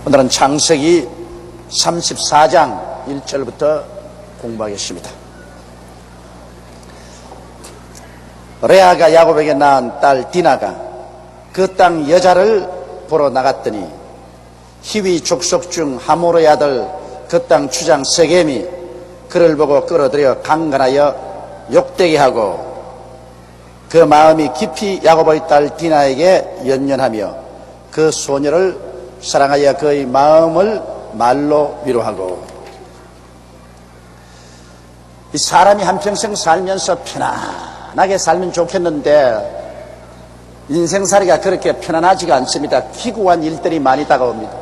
오늘은 창세기 34장 1절부터 공부하겠습니다. 레아가 야곱에게 낳은 딸 디나가 그 땅 여자를 보러 나갔더니 히위 족속 중 하모르의 아들 그 땅 주장 세겜이 그를 보고 끌어들여 강간하여 욕되게 하고 그 마음이 깊이 야곱의 딸 디나에게 연연하며 그 소녀를 사랑하여 그의 마음을 말로 위로하고. 이 사람이 한평생 살면서 편안하게 살면 좋겠는데 인생살이가 그렇게 편안하지가 않습니다. 기구한 일들이 많이 다가옵니다.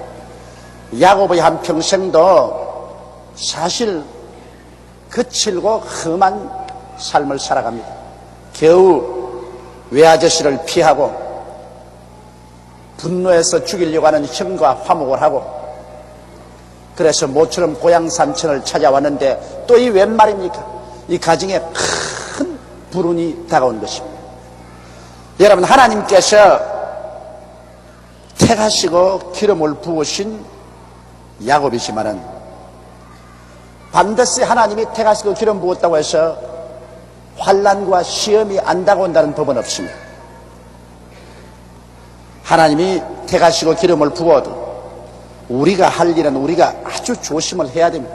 야곱의 한평생도 사실 거칠고 험한 삶을 살아갑니다. 겨우 외아저씨를 피하고 분노해서 죽이려고 하는 형과 화목을 하고, 그래서 모처럼 고향 삼촌을 찾아왔는데 또 이 웬 말입니까? 이 가정에 큰 불운이 다가온 것입니다. 여러분, 하나님께서 택하시고 기름을 부으신 야곱이지만은 반드시 하나님이 택하시고 기름 부었다고 해서 환난과 시험이 안 다가온다는 법은 없습니다. 하나님이 택하시고 기름을 부어도 우리가 할 일은 우리가 아주 조심을 해야 됩니다.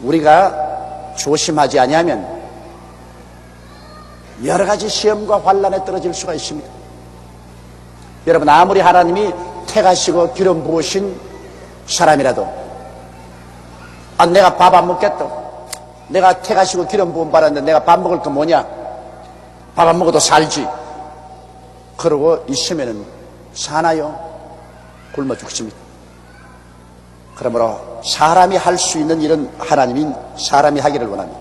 우리가 조심하지 아니하면 여러 가지 시험과 환난에 떨어질 수가 있습니다. 여러분, 아무리 하나님이 택하시고 기름 부으신 사람이라도 내가 밥 안 먹겠다, 내가 택하시고 기름 부음 받았는데 내가 밥 먹을 거 뭐냐, 밥 안 먹어도 살지, 그러고 있으면은 사나요? 굶어 죽습니다. 그러므로 사람이 할 수 있는 일은 하나님이 사람이 하기를 원합니다.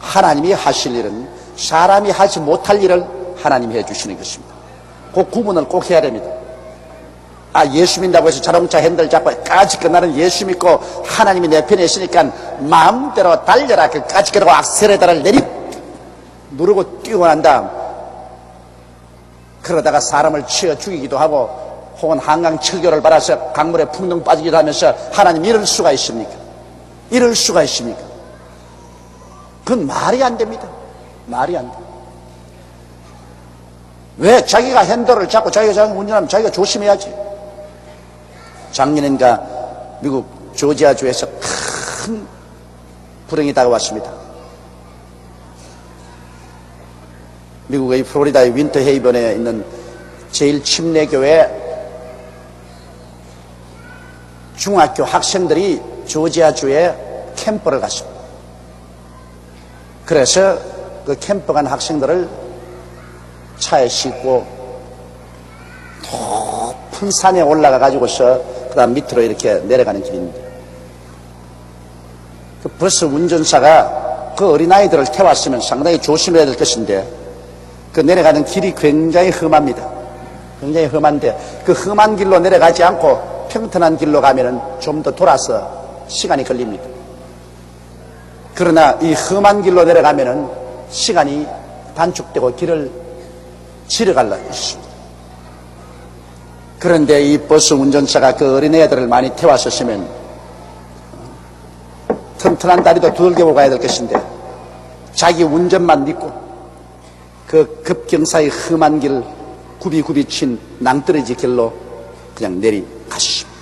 하나님이 하실 일은 사람이 하지 못할 일을 하나님이 해주시는 것입니다. 그 구분을 꼭 해야 됩니다. 예수 믿는다고 해서 자동차 핸들 잡고 까지 끝나는 예수 믿고 하나님이 내 편에 있으니까 마음대로 달려라, 그 까지 끝나고 악셀에다를 누르고 뛰고 난 다음 그러다가 사람을 치어 죽이기도 하고 혹은 한강 철교를 받아서 강물에 풍덩 빠지기도 하면서 하나님 이럴 수가 있습니까? 이럴 수가 있습니까? 그건 말이 안 됩니다. 말이 안 돼. 왜 자기가 핸들을 잡고 자기가 운전하면 자기가 조심해야지. 작년인가 미국 조지아주에서 큰 불행이 다가왔습니다. 미국의 플로리다의 윈터 헤이븐에 있는 제일 침례교회 중학교 학생들이 조지아주에 캠프를 갔습니다. 그래서 그 캠프 간 학생들을 차에 싣고 높은 산에 올라가 가지고서 그 다음 밑으로 이렇게 내려가는 길입니다. 그 버스 운전사가 그 어린아이들을 태웠으면 상당히 조심해야 될 것인데 그 내려가는 길이 굉장히 험합니다. 굉장히 험한데 그 험한 길로 내려가지 않고 평탄한 길로 가면은 좀 더 돌아서 시간이 걸립니다. 그러나 이 험한 길로 내려가면은 시간이 단축되고 길을 지려가려 있습니다. 그런데 이 버스 운전사가 그 어린애들을 많이 태웠었으면 튼튼한 다리도 두들겨 가야 될 것인데 자기 운전만 믿고 그 급경사의 험한 길, 굽이굽이 친 낭떠러지 길로 그냥 내리가십니다.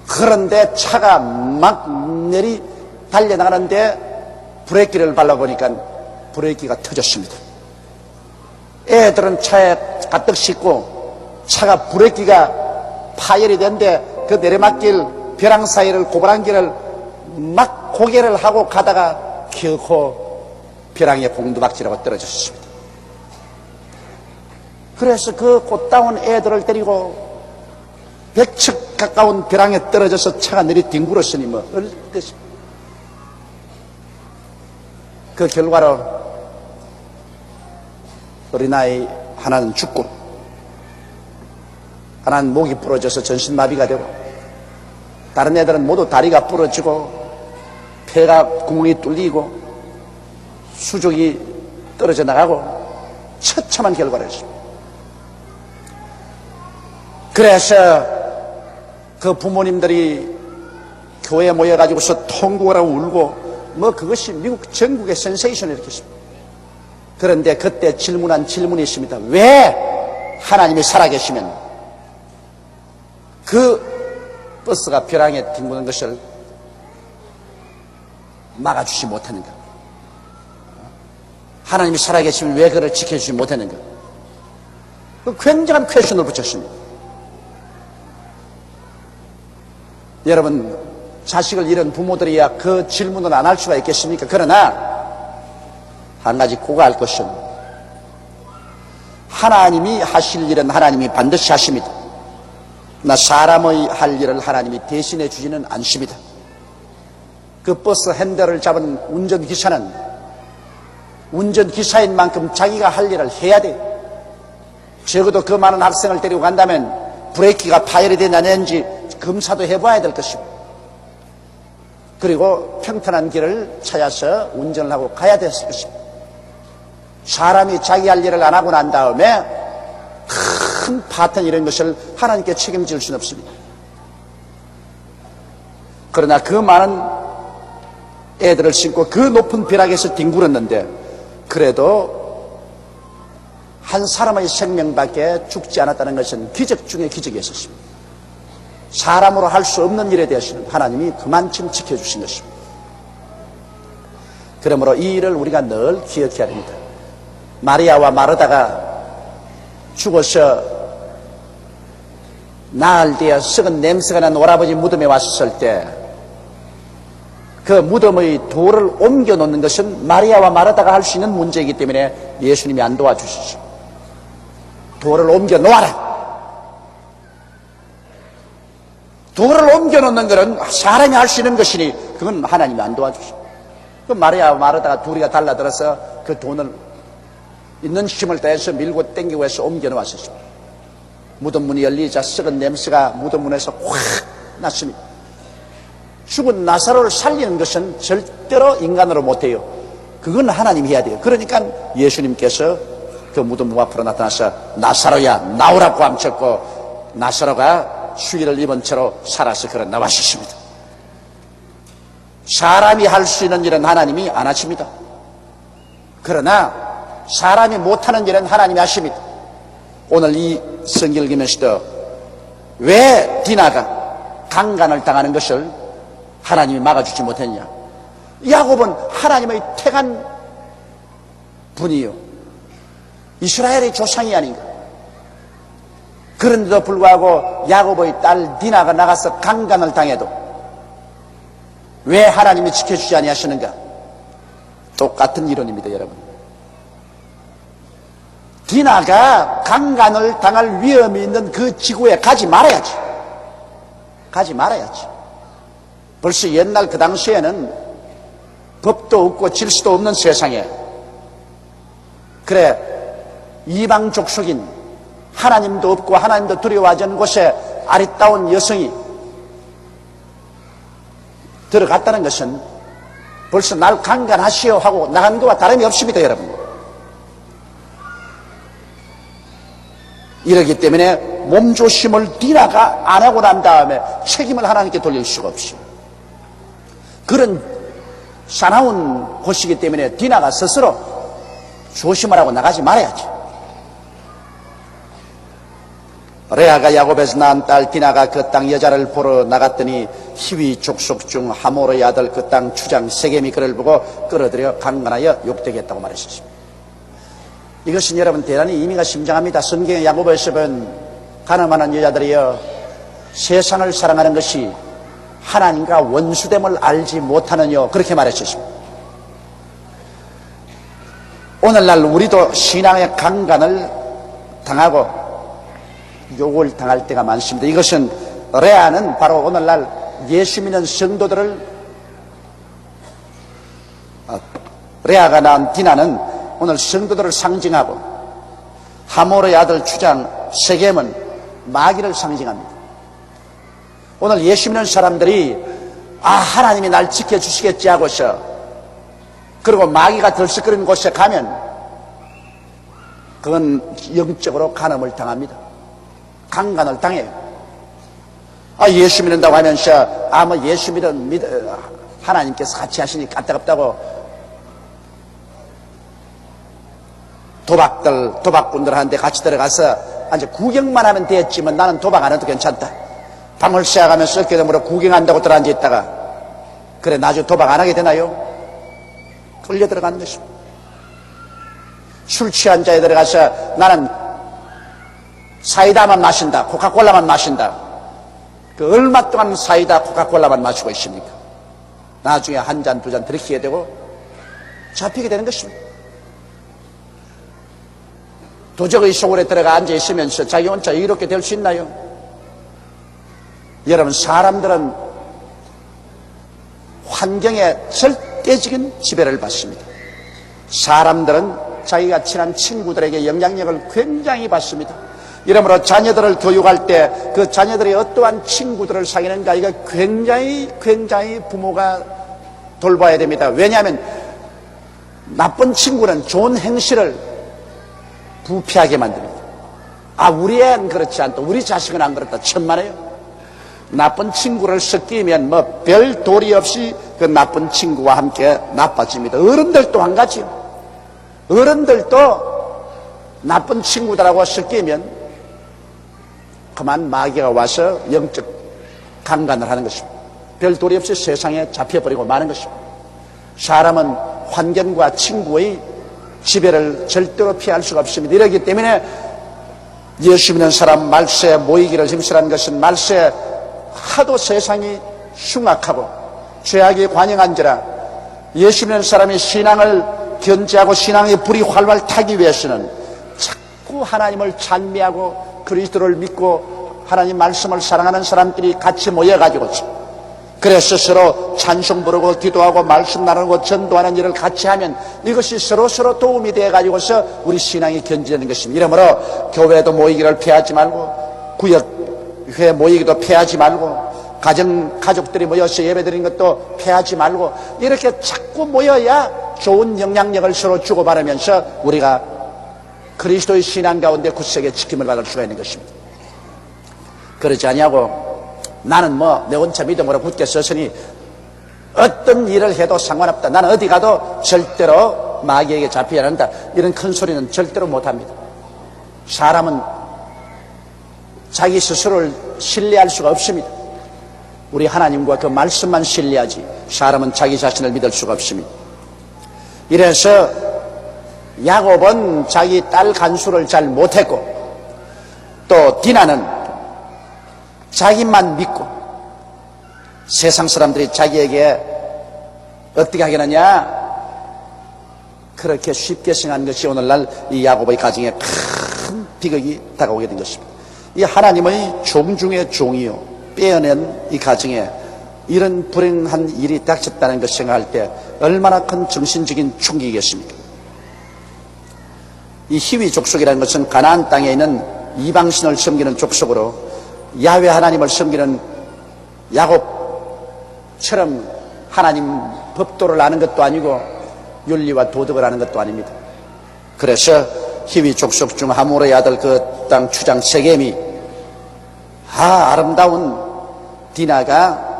그런데 차가 막 달려나가는데 브레이크를 밟아보니까 브레이크가 터졌습니다. 애들은 차에 가득 싣고 차가 브레이크가 파열이 된데 그 내리막길 벼랑 사이를 고발한 길을 막 고개를 하고 가다가 결코 벼랑에 봉두박질하고 떨어졌습니다. 그래서 그 꽃다운 애들을 데리고 100척 가까운 벼랑에 떨어져서 차가 내리뒹굴었으니 뭐 어쨌습니까? 그 결과로 어린아이 하나는 죽고 하나는 목이 부러져서 전신마비가 되고 다른 애들은 모두 다리가 부러지고 폐가 구멍이 뚫리고 수족이 떨어져 나가고 처참한 결과를 했습니다. 그래서 그 부모님들이 교회에 모여가지고서 통곡을 하고 울고 뭐 그것이 미국 전국의 센세이션을 일으켰습니다. 그런데 그때 질문한 질문이 있습니다. 왜 하나님이 살아계시면 그 버스가 벼랑에 뒹구는 것을 막아주지 못하는가? 하나님이 살아계시면 왜 그를 지켜주지 못하는가? 그 굉장한 퀘션을 붙였습니다. 여러분, 자식을 잃은 부모들이야 그 질문을 안 할 수가 있겠습니까? 그러나 한 가지 꼭 알 것은 하나님이 하실 일은 하나님이 반드시 하십니다. 나 사람의 할 일을 하나님이 대신해 주지는 않습니다. 그 버스 핸들을 잡은 운전기사는 운전기사인 만큼 자기가 할 일을 해야 돼요. 적어도 그 많은 학생을 데리고 간다면 브레이크가 파열이 되느냐는지 검사도 해봐야 될 것입니다. 그리고 평탄한 길을 찾아서 운전을 하고 가야 될 것입니다. 사람이 자기 할 일을 안 하고 난 다음에 큰 파탄 이런 것을 하나님께 책임질 수는 없습니다. 그러나 그 많은 애들을 싣고 그 높은 벼락에서 뒹굴었는데 그래도 한 사람의 생명밖에 죽지 않았다는 것은 기적 중에 기적이었습니다. 사람으로 할 수 없는 일에 대해서는 하나님이 그만큼 지켜주신 것입니다. 그러므로 이 일을 우리가 늘 기억해야 합니다. 마리아와 마르다가 죽어서 나흘 뒤에 썩은 냄새가 난 오라버지 무덤에 왔을 때 그 무덤의 돌을 옮겨 놓는 것은 마리아와 마르다가 할 수 있는 문제이기 때문에 예수님이 안 도와주시죠. 돌을 옮겨 놓아라. 돌을 옮겨 놓는 것은 사람이 할 수 있는 것이니 그건 하나님이 안 도와주시죠. 그 마리아와 마르다가 둘이가 달라들어서 그 돈을 있는 힘을 다해서 밀고 땡기고 해서 옮겨 놓았습니다. 무덤 문이 열리자 썩은 냄새가 무덤 문에서 확 났습니다. 죽은 나사로를 살리는 것은 절대로 인간으로 못해요. 그건 하나님이 해야 돼요. 그러니까 예수님께서 그 무덤 문 앞으로 나타나서 나사로야 나오라고 함쳤고 나사로가 수의를 입은 채로 살아서 걸어 나왔습니다. 사람이 할 수 있는 일은 하나님이 안 하십니다. 그러나 사람이 못하는 일은 하나님이 하십니다. 오늘 이 성경을 읽으면서도 왜 디나가 강간을 당하는 것을 하나님이 막아주지 못했냐? 야곱은 하나님의 택한 분이요 이스라엘의 조상이 아닌가? 그런데도 불구하고 야곱의 딸 디나가 나가서 강간을 당해도 왜 하나님이 지켜주지 아니하시는가? 똑같은 이론입니다, 여러분. 디나가 강간을 당할 위험이 있는 그 지구에 가지 말아야지. 가지 말아야지. 벌써 옛날 그 당시에는 법도 없고 질서도 없는 세상에 그래 이방 족속인 하나님도 없고 하나님도 두려워하지 않는 곳에 아리따운 여성이 들어갔다는 것은 벌써 날 강간하시오 하고 나간 것과 다름이 없습니다, 여러분. 이러기 때문에 몸조심을 디나가 안 하고 난 다음에 책임을 하나님께 돌릴 수가 없어요. 그런 사나운 곳이기 때문에 디나가 스스로 조심을 하고 나가지 말아야지. 레아가 야곱에서 낳은 딸 디나가 그 땅 여자를 보러 나갔더니 히위 족속 중 하모르의 아들 그 땅 추장 세겜이 그를 보고 끌어들여 강간하여 욕되게 했다고 말했습니다. 이것은 여러분 대단히 의미가 심장합니다. 성경의 야고보에서 본 가늠하는 여자들이여 세상을 사랑하는 것이 하나님과 원수됨을 알지 못하느뇨 그렇게 말했습니다. 오늘날 우리도 신앙의 강간을 당하고 욕을 당할 때가 많습니다. 이것은 레아는 바로 오늘날 예수 믿는 성도들을 레아가 낳은 디나는 오늘 성도들을 상징하고 하모르의 아들 추장 세겜은 마귀를 상징합니다. 오늘 예수 믿는 사람들이 하나님이 날 지켜주시겠지 하고서 그리고 마귀가 들썩거리는 곳에 가면 그건 영적으로 간음을 당합니다. 강간을 당해요. 예수 믿는다고 하면서 예수 하나님께서 같이 하시니 까딱없다고 도박꾼들한테 같이 들어가서 이제 구경만 하면 됐지만 나는 도박 안 해도 괜찮다. 밤을 새워가면서 어깨 너머로 구경한다고 들어앉아 있다가 그래 나중에 도박 안 하게 되나요? 끌려 들어가는 것입니다. 술 취한 자에 들어가서 나는 사이다만 마신다, 코카콜라만 마신다. 그 얼마 동안 사이다, 코카콜라만 마시고 있습니까? 나중에 한 잔, 두 잔 들이키게 되고 잡히게 되는 것입니다. 도적의 속으로 들어가 앉아 있으면서 자기 혼자 이렇게 될 수 있나요? 여러분, 사람들은 환경에 절대적인 지배를 받습니다. 사람들은 자기가 친한 친구들에게 영향력을 굉장히 받습니다. 이러므로 자녀들을 교육할 때 그 자녀들이 어떠한 친구들을 사귀는가 이거 굉장히 부모가 돌봐야 됩니다. 왜냐하면 나쁜 친구는 좋은 행실을 부패하게 만듭니다. 우리 애는 그렇지 않다, 우리 자식은 안 그렇다, 천만에요. 나쁜 친구를 섞이면 별 도리 없이 그 나쁜 친구와 함께 나빠집니다. 어른들도 한 가지요. 어른들도 나쁜 친구들하고 섞이면 그만 마귀가 와서 영적 강간을 하는 것입니다. 별 도리 없이 세상에 잡혀버리고 마는 것입니다. 사람은 환경과 친구의 지배를 절대로 피할 수가 없습니다. 이러기 때문에 예수 믿는 사람 말세에 모이기를 힘쓰라는 것은 말세에 하도 세상이 흉악하고 죄악이 관영한지라 예수 믿는 사람이 신앙을 견지하고 신앙의 불이 활활 타기 위해서는 자꾸 하나님을 찬미하고 그리스도를 믿고 하나님 말씀을 사랑하는 사람들이 같이 모여가지고 그래서 서로 찬송 부르고 기도하고 말씀 나누고 전도하는 일을 같이 하면 이것이 서로 도움이 되어가지고서 우리 신앙이 견지되는 것입니다. 이러므로 교회도 모이기를 피하지 말고 구역회 모이기도 피하지 말고 가족들이 모여서 예배드리는 것도 피하지 말고 이렇게 자꾸 모여야 좋은 영향력을 서로 주고받으면서 우리가 그리스도의 신앙 가운데 굳세게 지킴을 받을 수가 있는 것입니다. 그러지 아니하고 나는 내 혼자 믿음으로 굳게 섰으니 어떤 일을 해도 상관없다, 나는 어디 가도 절대로 마귀에게 잡히지 않는다, 이런 큰 소리는 절대로 못합니다. 사람은 자기 스스로를 신뢰할 수가 없습니다. 우리 하나님과 그 말씀만 신뢰하지 사람은 자기 자신을 믿을 수가 없습니다. 이래서 야곱은 자기 딸 간수를 잘 못했고 또 디나는 자기만 믿고 세상 사람들이 자기에게 어떻게 하겠느냐 그렇게 쉽게 생각한 것이 오늘날 이 야곱의 가정에 큰 비극이 다가오게 된 것입니다. 이 하나님의 종 중의 종이요 빼어낸 이 가정에 이런 불행한 일이 닥쳤다는 것을 생각할 때 얼마나 큰 정신적인 충격이겠습니까? 이 히위 족속이라는 것은 가나안 땅에 있는 이방신을 섬기는 족속으로 야훼 하나님을 섬기는 야곱처럼 하나님 법도를 아는 것도 아니고 윤리와 도덕을 아는 것도 아닙니다. 그래서 히위 족속 중 하몰의 아들 그 땅 추장 세겜이 아름다운 디나가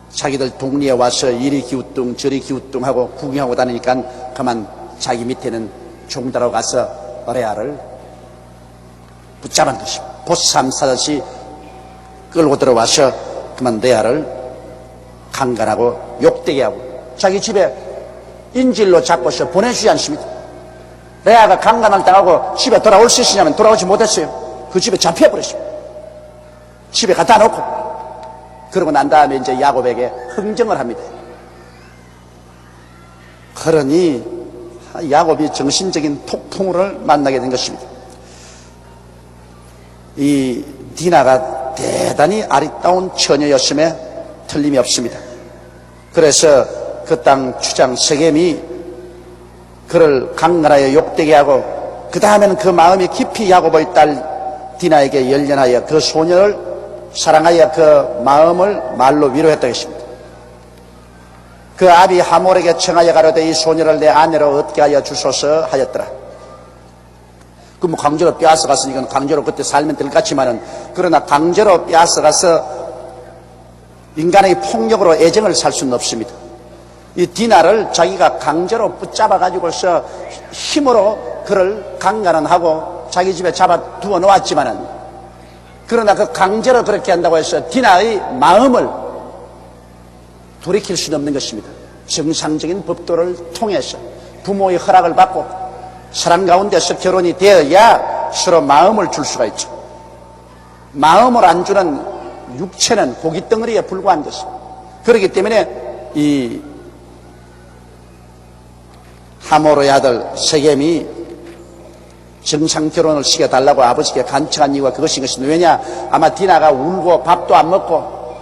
자기들 동리에 와서 이리 기우뚱 저리 기우뚱 하고 구경하고 다니니까 그만 자기 밑에는 종들하고 가서 레아를 붙잡은 것입니다. 보쌈 사듯이 끌고 들어와서 그만 레아를 강간하고 욕되게 하고 자기 집에 인질로 잡고서 보내주지 않습니다. 레아가 강간을 당하고 집에 돌아올 수 있으냐면 돌아오지 못했어요. 그 집에 잡혀버렸습니다. 집에 갖다 놓고 그러고 난 다음에 이제 야곱에게 흥정을 합니다. 그러니 야곱이 정신적인 폭풍우를 만나게 된 것입니다. 이 디나가 대단히 아리따운 처녀였음에 틀림이 없습니다. 그래서 그 땅 추장 세겜이 그를 강간하여 욕되게 하고 그 다음에는 그 마음이 깊이 야곱의 딸 디나에게 열연하여 그 소녀를 사랑하여 그 마음을 말로 위로했던 것입니다. 그 아비 하몰에게 청하여 가로되 이 소녀를 내 아내로 얻게 하여 주소서 하였더라. 그 뭐 강제로 빼앗아 갔으니까 강제로 그때 살면 될 것 같지만은, 그러나 강제로 빼앗아 가서 인간의 폭력으로 애정을 살 수는 없습니다. 이 디나를 자기가 강제로 붙잡아 가지고서 힘으로 그를 강간은 하고 자기 집에 잡아 두어 놓았지만은, 그러나 그 강제로 그렇게 한다고 해서 디나의 마음을 돌이킬 수는 없는 것입니다. 정상적인 법도를 통해서 부모의 허락을 받고 사랑 가운데서 결혼이 되어야 서로 마음을 줄 수가 있죠. 마음을 안 주는 육체는 고깃덩어리에 불과한 것입니다. 그렇기 때문에 이 하모르의 아들 세겜이 정상 결혼을 시켜달라고 아버지께 간청한 이유가 그것인 것입니다. 왜냐? 아마 디나가 울고 밥도 안 먹고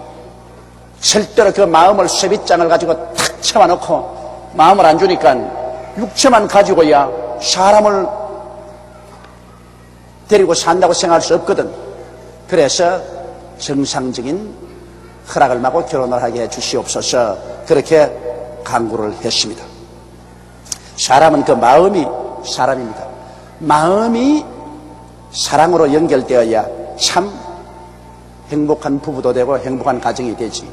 절대로 그 마음을 쇠빗장을 가지고 탁 채워놓고 마음을 안 주니까 육체만 가지고야 사람을 데리고 산다고 생각할 수 없거든. 그래서 정상적인 허락을 받고 결혼을 하게 해 주시옵소서, 그렇게 간구를 했습니다. 사람은 그 마음이 사람입니다. 마음이 사랑으로 연결되어야 참 행복한 부부도 되고 행복한 가정이 되지,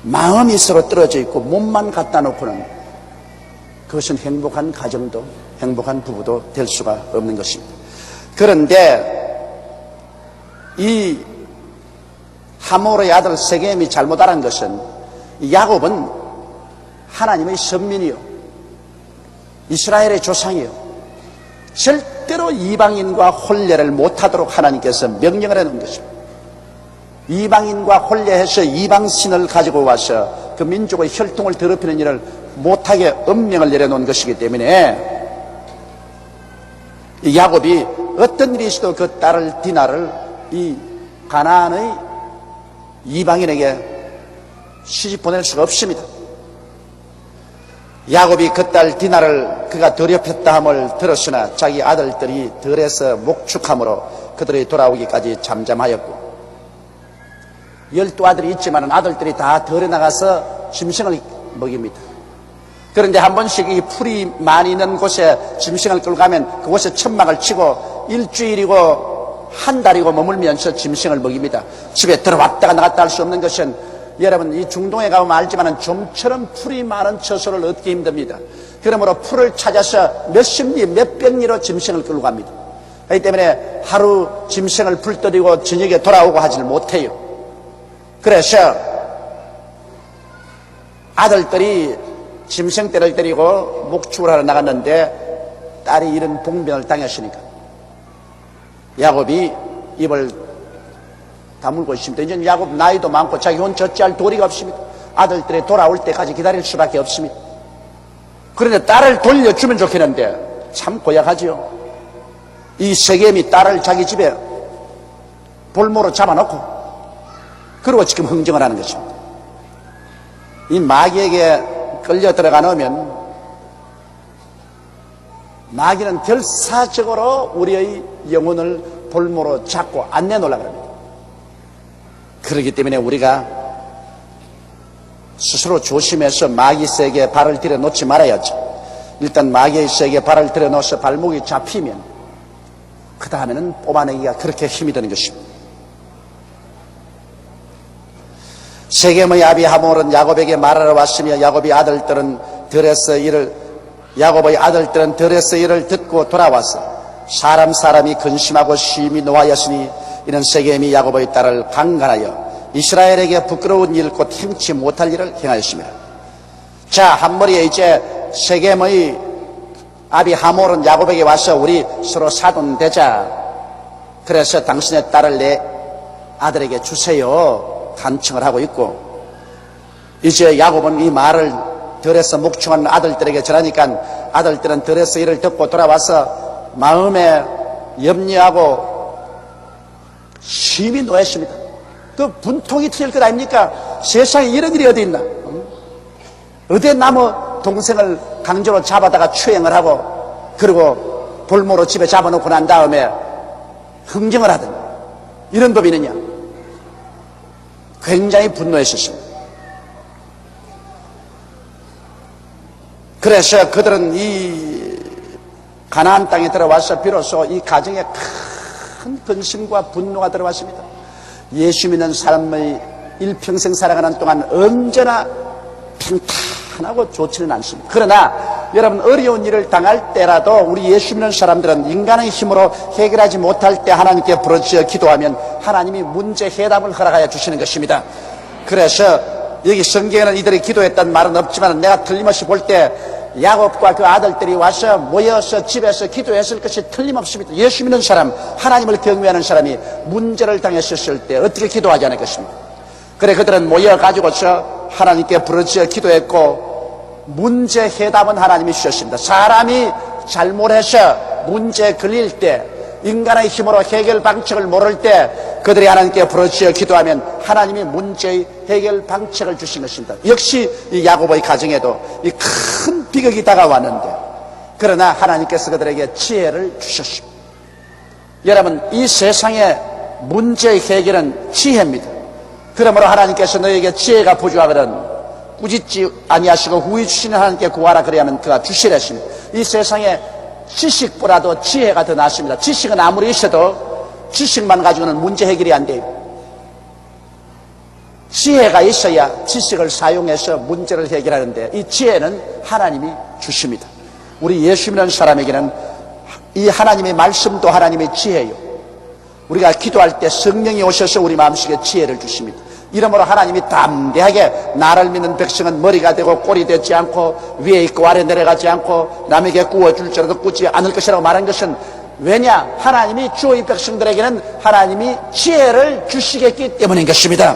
마음이 서로 떨어져 있고 몸만 갖다 놓고는 그것은 행복한 가정도 행복한 부부도 될 수가 없는 것입니다. 그런데 이 하모르의 아들 세겜이 잘못 알은 것은, 야곱은 하나님의 선민이요, 이스라엘의 조상이요, 절대로 이방인과 혼례를 못하도록 하나님께서 명령을 해놓은 것입니다. 이방인과 혼례해서 이방신을 가지고 와서 그 민족의 혈통을 더럽히는 일을 못하게 엄명을 내려놓은 것이기 때문에 이 야곱이 어떤 일이 있어도 그 딸을 디나를 이 가나안의 이방인에게 시집 보낼 수가 없습니다. 야곱이 그 딸 디나를 그가 더럽혔다 함을 들었으나 자기 아들들이 들에서 목축함으로 그들이 돌아오기까지 잠잠하였고, 12아들이 있지만 아들들이 다 들에 나가서 짐승을 먹입니다. 그런데 한 번씩 이 풀이 많이 있는 곳에 짐승을 끌고 가면 그곳에 천막을 치고 일주일이고 한 달이고 머물면서 짐승을 먹입니다. 집에 들어왔다가 나갔다 할 수 없는 것은, 여러분 이 중동에 가보면 알지만 좀처럼 풀이 많은 처소를 얻기 힘듭니다. 그러므로 풀을 찾아서 몇십 리 몇백 리로 짐승을 끌고 갑니다. 그렇기 때문에 하루 짐승을 불떠리고 저녁에 돌아오고 하지를 못해요. 그래서 아들들이 짐승떼를 데리고 목축을 하러 나갔는데 딸이 이런 봉변을 당했으니까 야곱이 입을 다물고 있습니다. 이제 야곱 나이도 많고 자기 혼 젖지할 도리가 없습니다. 아들들이 돌아올 때까지 기다릴 수밖에 없습니다. 그런데 딸을 돌려주면 좋겠는데 참 고약하지요. 이 세겜이 딸을 자기 집에 볼모로 잡아놓고 그리고 지금 흥정을 하는 것입니다. 이 마귀에게 끌려 들어가 놓으면 마귀는 결사적으로 우리의 영혼을 볼모로 잡고 안 내놓으려고 합니다. 그렇기 때문에 우리가 스스로 조심해서 마귀 세계에 발을 들여놓지 말아야죠. 일단 마귀의 세계에 발을 들여놓아서 발목이 잡히면 그 다음에는 뽑아내기가 그렇게 힘이 드는 것입니다. 세겜의 아비 하몰은 야곱에게 말하러 왔으며 야곱의 아들들은 들에서 이를 듣고 돌아와서 사람이 근심하고 심히 노하였으니 이는 세겜이 야곱의 딸을 강간하여 이스라엘에게 부끄러운 일 곧 행치 못할 일을 행하였습니다. 자, 한머리에 이제 세겜의 아비 하몰은 야곱에게 와서 우리 서로 사돈되자, 그래서 당신의 딸을 내 아들에게 주세요 간청을 하고 있고, 이제 야곱은 이 말을 들에서 목축한 아들들에게 전하니까 아들들은 들에서 이를 듣고 돌아와서 마음에 염려하고 심히 노했습니다. 그 분통이 터질 것 아닙니까? 세상에 이런 일이 어디 있나? 어디에 남의 동생을 강제로 잡아다가 추행을 하고 그리고 볼모로 집에 잡아놓고 난 다음에 흥정을 하든 이런 법이 있느냐? 굉장히 분노했었습니다. 그래서 그들은 이 가나안 땅에 들어와서 비로소 이 가정에 큰 근심과 분노가 들어왔습니다. 예수 믿는 사람의 일평생 살아가는 동안 언제나 평탄하고 좋지는 않습니다. 그러나 여러분, 어려운 일을 당할 때라도 우리 예수 믿는 사람들은 인간의 힘으로 해결하지 못할 때 하나님께 부르짖어 기도하면 하나님이 문제 해답을 허락하여 주시는 것입니다. 그래서 여기 성경에는 이들이 기도했다는 말은 없지만 내가 틀림없이 볼 때 야곱과 그 아들들이 와서 모여서 집에서 기도했을 것이 틀림없습니다. 예수 믿는 사람, 하나님을 경외하는 사람이 문제를 당했었을 때 어떻게 기도하지 않을 것입니다. 그래 그들은 모여가지고서 하나님께 부르짖어 기도했고 문제 해답은 하나님이 주셨습니다. 사람이 잘못해서 문제에 걸릴 때, 인간의 힘으로 해결 방책을 모를 때 그들이 하나님께 부르짖어 기도하면 하나님이 문제의 해결 방책을 주신 것입니다. 역시 이 야곱의 가정에도 이 큰 비극이 다가왔는데 그러나 하나님께서 그들에게 지혜를 주셨습니다. 여러분, 이 세상의 문제의 해결은 지혜입니다. 그러므로 하나님께서 너에게 지혜가 부족하거든 꾸짖지 아니하시고 후히 주시는 하나님께 구하라 그래야만 그가 주시라 했습니다. 이 세상에 지식보다도 지혜가 더 낫습니다. 지식은 아무리 있어도 지식만 가지고는 문제 해결이 안 돼요. 지혜가 있어야 지식을 사용해서 문제를 해결하는데 이 지혜는 하나님이 주십니다. 우리 예수 믿는 사람에게는 이 하나님의 말씀도 하나님의 지혜예요. 우리가 기도할 때 성령이 오셔서 우리 마음속에 지혜를 주십니다. 이러므로 하나님이 담대하게 나를 믿는 백성은 머리가 되고 꼴이 되지 않고 위에 있고 아래 내려가지 않고 남에게 구워줄지라도 꾸지 않을 것이라고 말한 것은 왜냐? 하나님이 주의 백성들에게는 하나님이 지혜를 주시겠기 때문인 것입니다.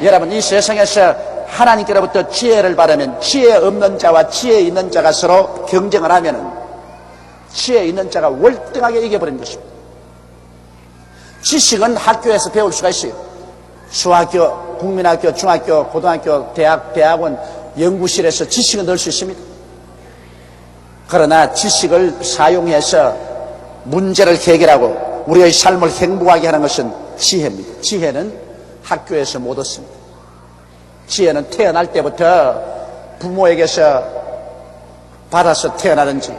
여러분, 이 세상에서 하나님께로부터 지혜를 받으면 지혜 없는 자와 지혜 있는 자가 서로 경쟁을 하면 지혜 있는 자가 월등하게 이겨버리는 것입니다. 지식은 학교에서 배울 수가 있어요. 수학교, 국민학교, 중학교, 고등학교, 대학원, 연구실에서 지식은 넣을 수 있습니다. 그러나 지식을 사용해서 문제를 해결하고 우리의 삶을 행복하게 하는 것은 지혜입니다. 지혜는 학교에서 못 얻습니다. 지혜는 태어날 때부터 부모에게서 받아서 태어나든지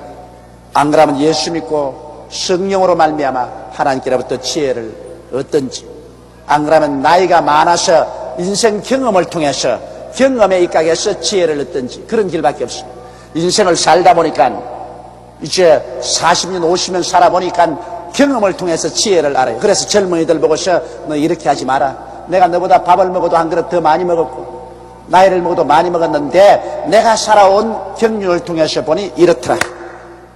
안 그러면 예수 믿고 성령으로 말미암아 하나님께로부터 지혜를 얻든지 안 그러면 나이가 많아서 인생 경험을 통해서 경험에 입각해서 지혜를 얻든지 그런 길밖에 없습니다. 인생을 살다 보니까 이제 40년 50년 살아보니까 경험을 통해서 지혜를 알아요. 그래서 젊은이들 보고서 너 이렇게 하지 마라. 내가 너보다 밥을 먹어도 한 그릇 더 많이 먹었고 나이를 먹어도 많이 먹었는데 내가 살아온 경륜을 통해서 보니 이렇더라.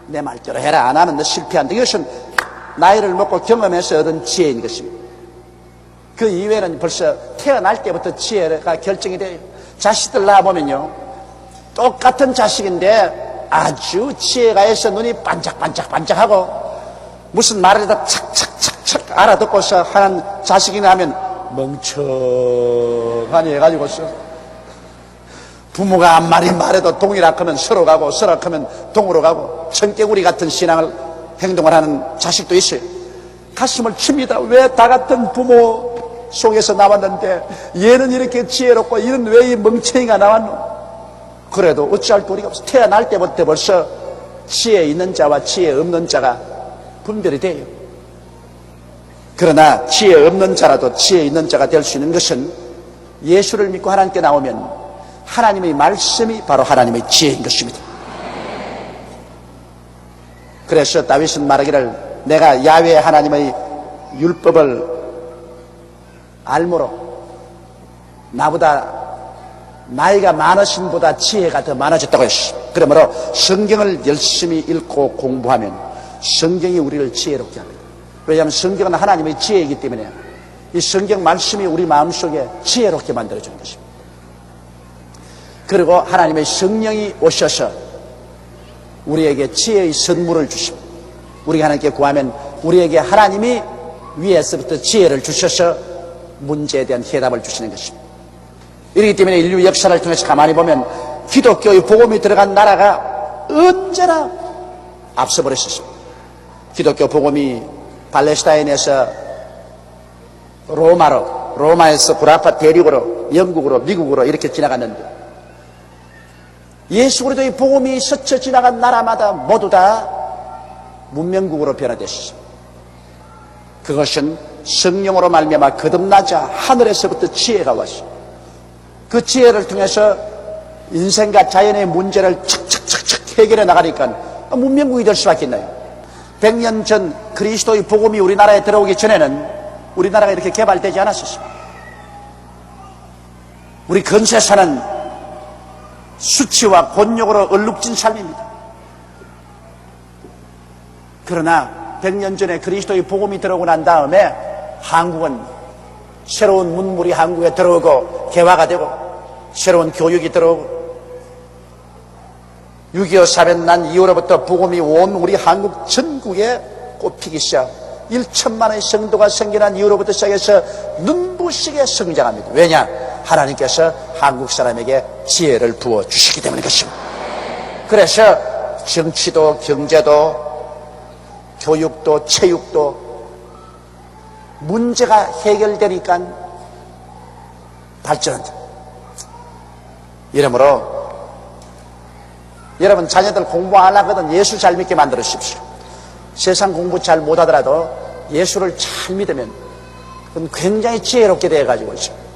내 말대로 해라. 안 하면 너 실패한다. 이것은 나이를 먹고 경험해서 얻은 지혜인 것입니다. 그 이외에는 벌써 태어날 때부터 지혜가 결정이 돼요. 자식들 낳아보면요, 똑같은 자식인데 아주 지혜가 있어 눈이 반짝반짝반짝하고 무슨 말을 다 착착착착 알아듣고서 하는 자식이나 하면 멍청하니 해가지고서 부모가 한 마리 말해도 동이라 하면 서로 가고 서로 하면 동으로 가고 청개구리 같은 신앙을 행동을 하는 자식도 있어요. 가슴을 칩니다. 왜 다 같은 부모 속에서 나왔는데 얘는 이렇게 지혜롭고 얘는 왜 이 멍청이가 나왔노? 그래도 어찌할 도리가 없어. 태어날 때부터 벌써 지혜 있는 자와 지혜 없는 자가 분별이 돼요. 그러나 지혜 없는 자라도 지혜 있는 자가 될 수 있는 것은 예수를 믿고 하나님께 나오면 하나님의 말씀이 바로 하나님의 지혜인 것입니다. 그래서 다윗은 말하기를 내가 야훼 하나님의 율법을 알므로 나보다 나이가 많으신 보다 지혜가 더 많아졌다고 했습니다. 그러므로 성경을 열심히 읽고 공부하면 성경이 우리를 지혜롭게 합니다. 왜냐하면 성경은 하나님의 지혜이기 때문에 이 성경 말씀이 우리 마음속에 지혜롭게 만들어주는 것입니다. 그리고 하나님의 성령이 오셔서 우리에게 지혜의 선물을 주십니다. 우리가 하나님께 구하면 우리에게 하나님이 위에서부터 지혜를 주셔서 문제에 대한 해답을 주시는 것입니다. 이렇기 때문에 인류 역사를 통해서 가만히 보면 기독교의 복음이 들어간 나라가 언제나 앞서 버렸습니다. 기독교 복음이 팔레스타인에서 로마에서 구라파 대륙으로 영국으로 미국으로 이렇게 지나갔는데 예수 그리스도의 복음이 스쳐 지나간 나라마다 모두 다 문명국으로 변화됐습니다. 그것은 성령으로 말미암아 거듭나자 하늘에서부터 지혜가 왔어요. 그 지혜를 통해서 인생과 자연의 문제를 척척척척 해결해 나가니까 문명국이 될 수밖에 있나요? 100년 전 그리스도의 복음이 우리나라에 들어오기 전에는 우리나라가 이렇게 개발되지 않았었습니다. 우리 건세사는 수치와 곤욕으로 얼룩진 삶입니다. 그러나 100년 전에 그리스도의 복음이 들어오고 난 다음에 한국은 새로운 문물이 한국에 들어오고 개화가 되고 새로운 교육이 들어오고 6.25 사변 난 이후로부터 복음이 온 우리 한국 전국에 꽃피기 시작 1천만의 성도가 생겨난 이후로부터 시작해서 눈부시게 성장합니다. 왜냐? 하나님께서 한국 사람에게 지혜를 부어주시기 때문인 것입니다. 그래서 정치도 경제도 교육도 체육도 문제가 해결되니까 발전한다. 이러므로 여러분 자녀들 공부 안 하거든 예수 잘 믿게 만들어 주십시오. 세상 공부 잘 못하더라도 예수를 잘 믿으면 그건 굉장히 지혜롭게 되어가지고 있습니다.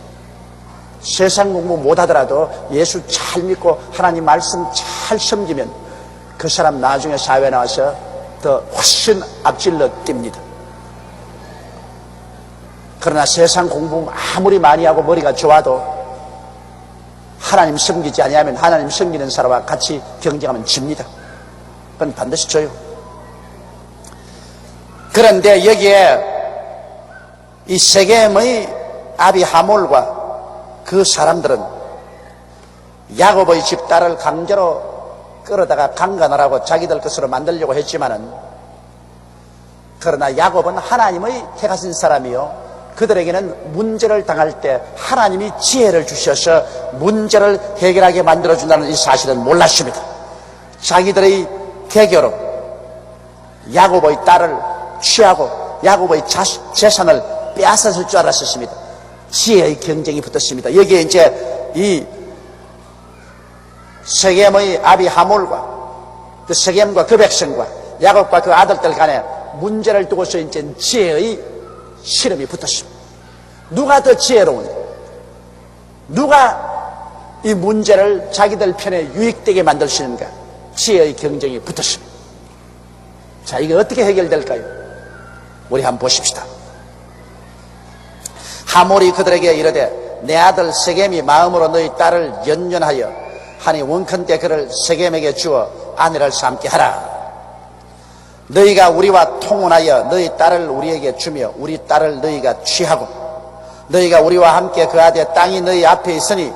세상 공부 못하더라도 예수 잘 믿고 하나님 말씀 잘 섬기면 그 사람 나중에 사회에 나와서 더 훨씬 앞질러 뜁니다. 그러나 세상 공부 아무리 많이 하고 머리가 좋아도 하나님 섬기지 아니하면 하나님 섬기는 사람과 같이 경쟁하면 집니다. 그건 반드시 져요. 그런데 여기에 이 세겜의 아비 하몰과 그 사람들은 야곱의 집 딸을 강제로 끌어다가 강간하라고 자기들 것으로 만들려고 했지만은 그러나 야곱은 하나님의 택하신 사람이요 그들에게는 문제를 당할 때 하나님이 지혜를 주셔서 문제를 해결하게 만들어준다는 이 사실은 몰랐습니다. 자기들의 계교로 야곱의 딸을 취하고 야곱의 재산을 빼앗았을 줄 알았습니다. 지혜의 경쟁이 붙었습니다. 여기에 이제 이 세겜의 아비 하몰과 그 세겜과 그 백성과 야곱과 그 아들들 간에 문제를 두고서 이제 지혜의 실험이 붙었습니다. 누가 더 지혜로운지, 누가 이 문제를 자기들 편에 유익되게 만들 수 있는가, 지혜의 경쟁이 붙었습니다. 자, 이게 어떻게 해결될까요? 우리 한번 보십시다. 하몰이 그들에게 이르되 내 아들 세겜이 마음으로 너희 딸을 연연하여 하니 원컨대 그를 세겜에게 주어 아내를 삼게 하라. 너희가 우리와 통혼하여 너희 딸을 우리에게 주며 우리 딸을 너희가 취하고 너희가 우리와 함께 그 아들의 땅이 너희 앞에 있으니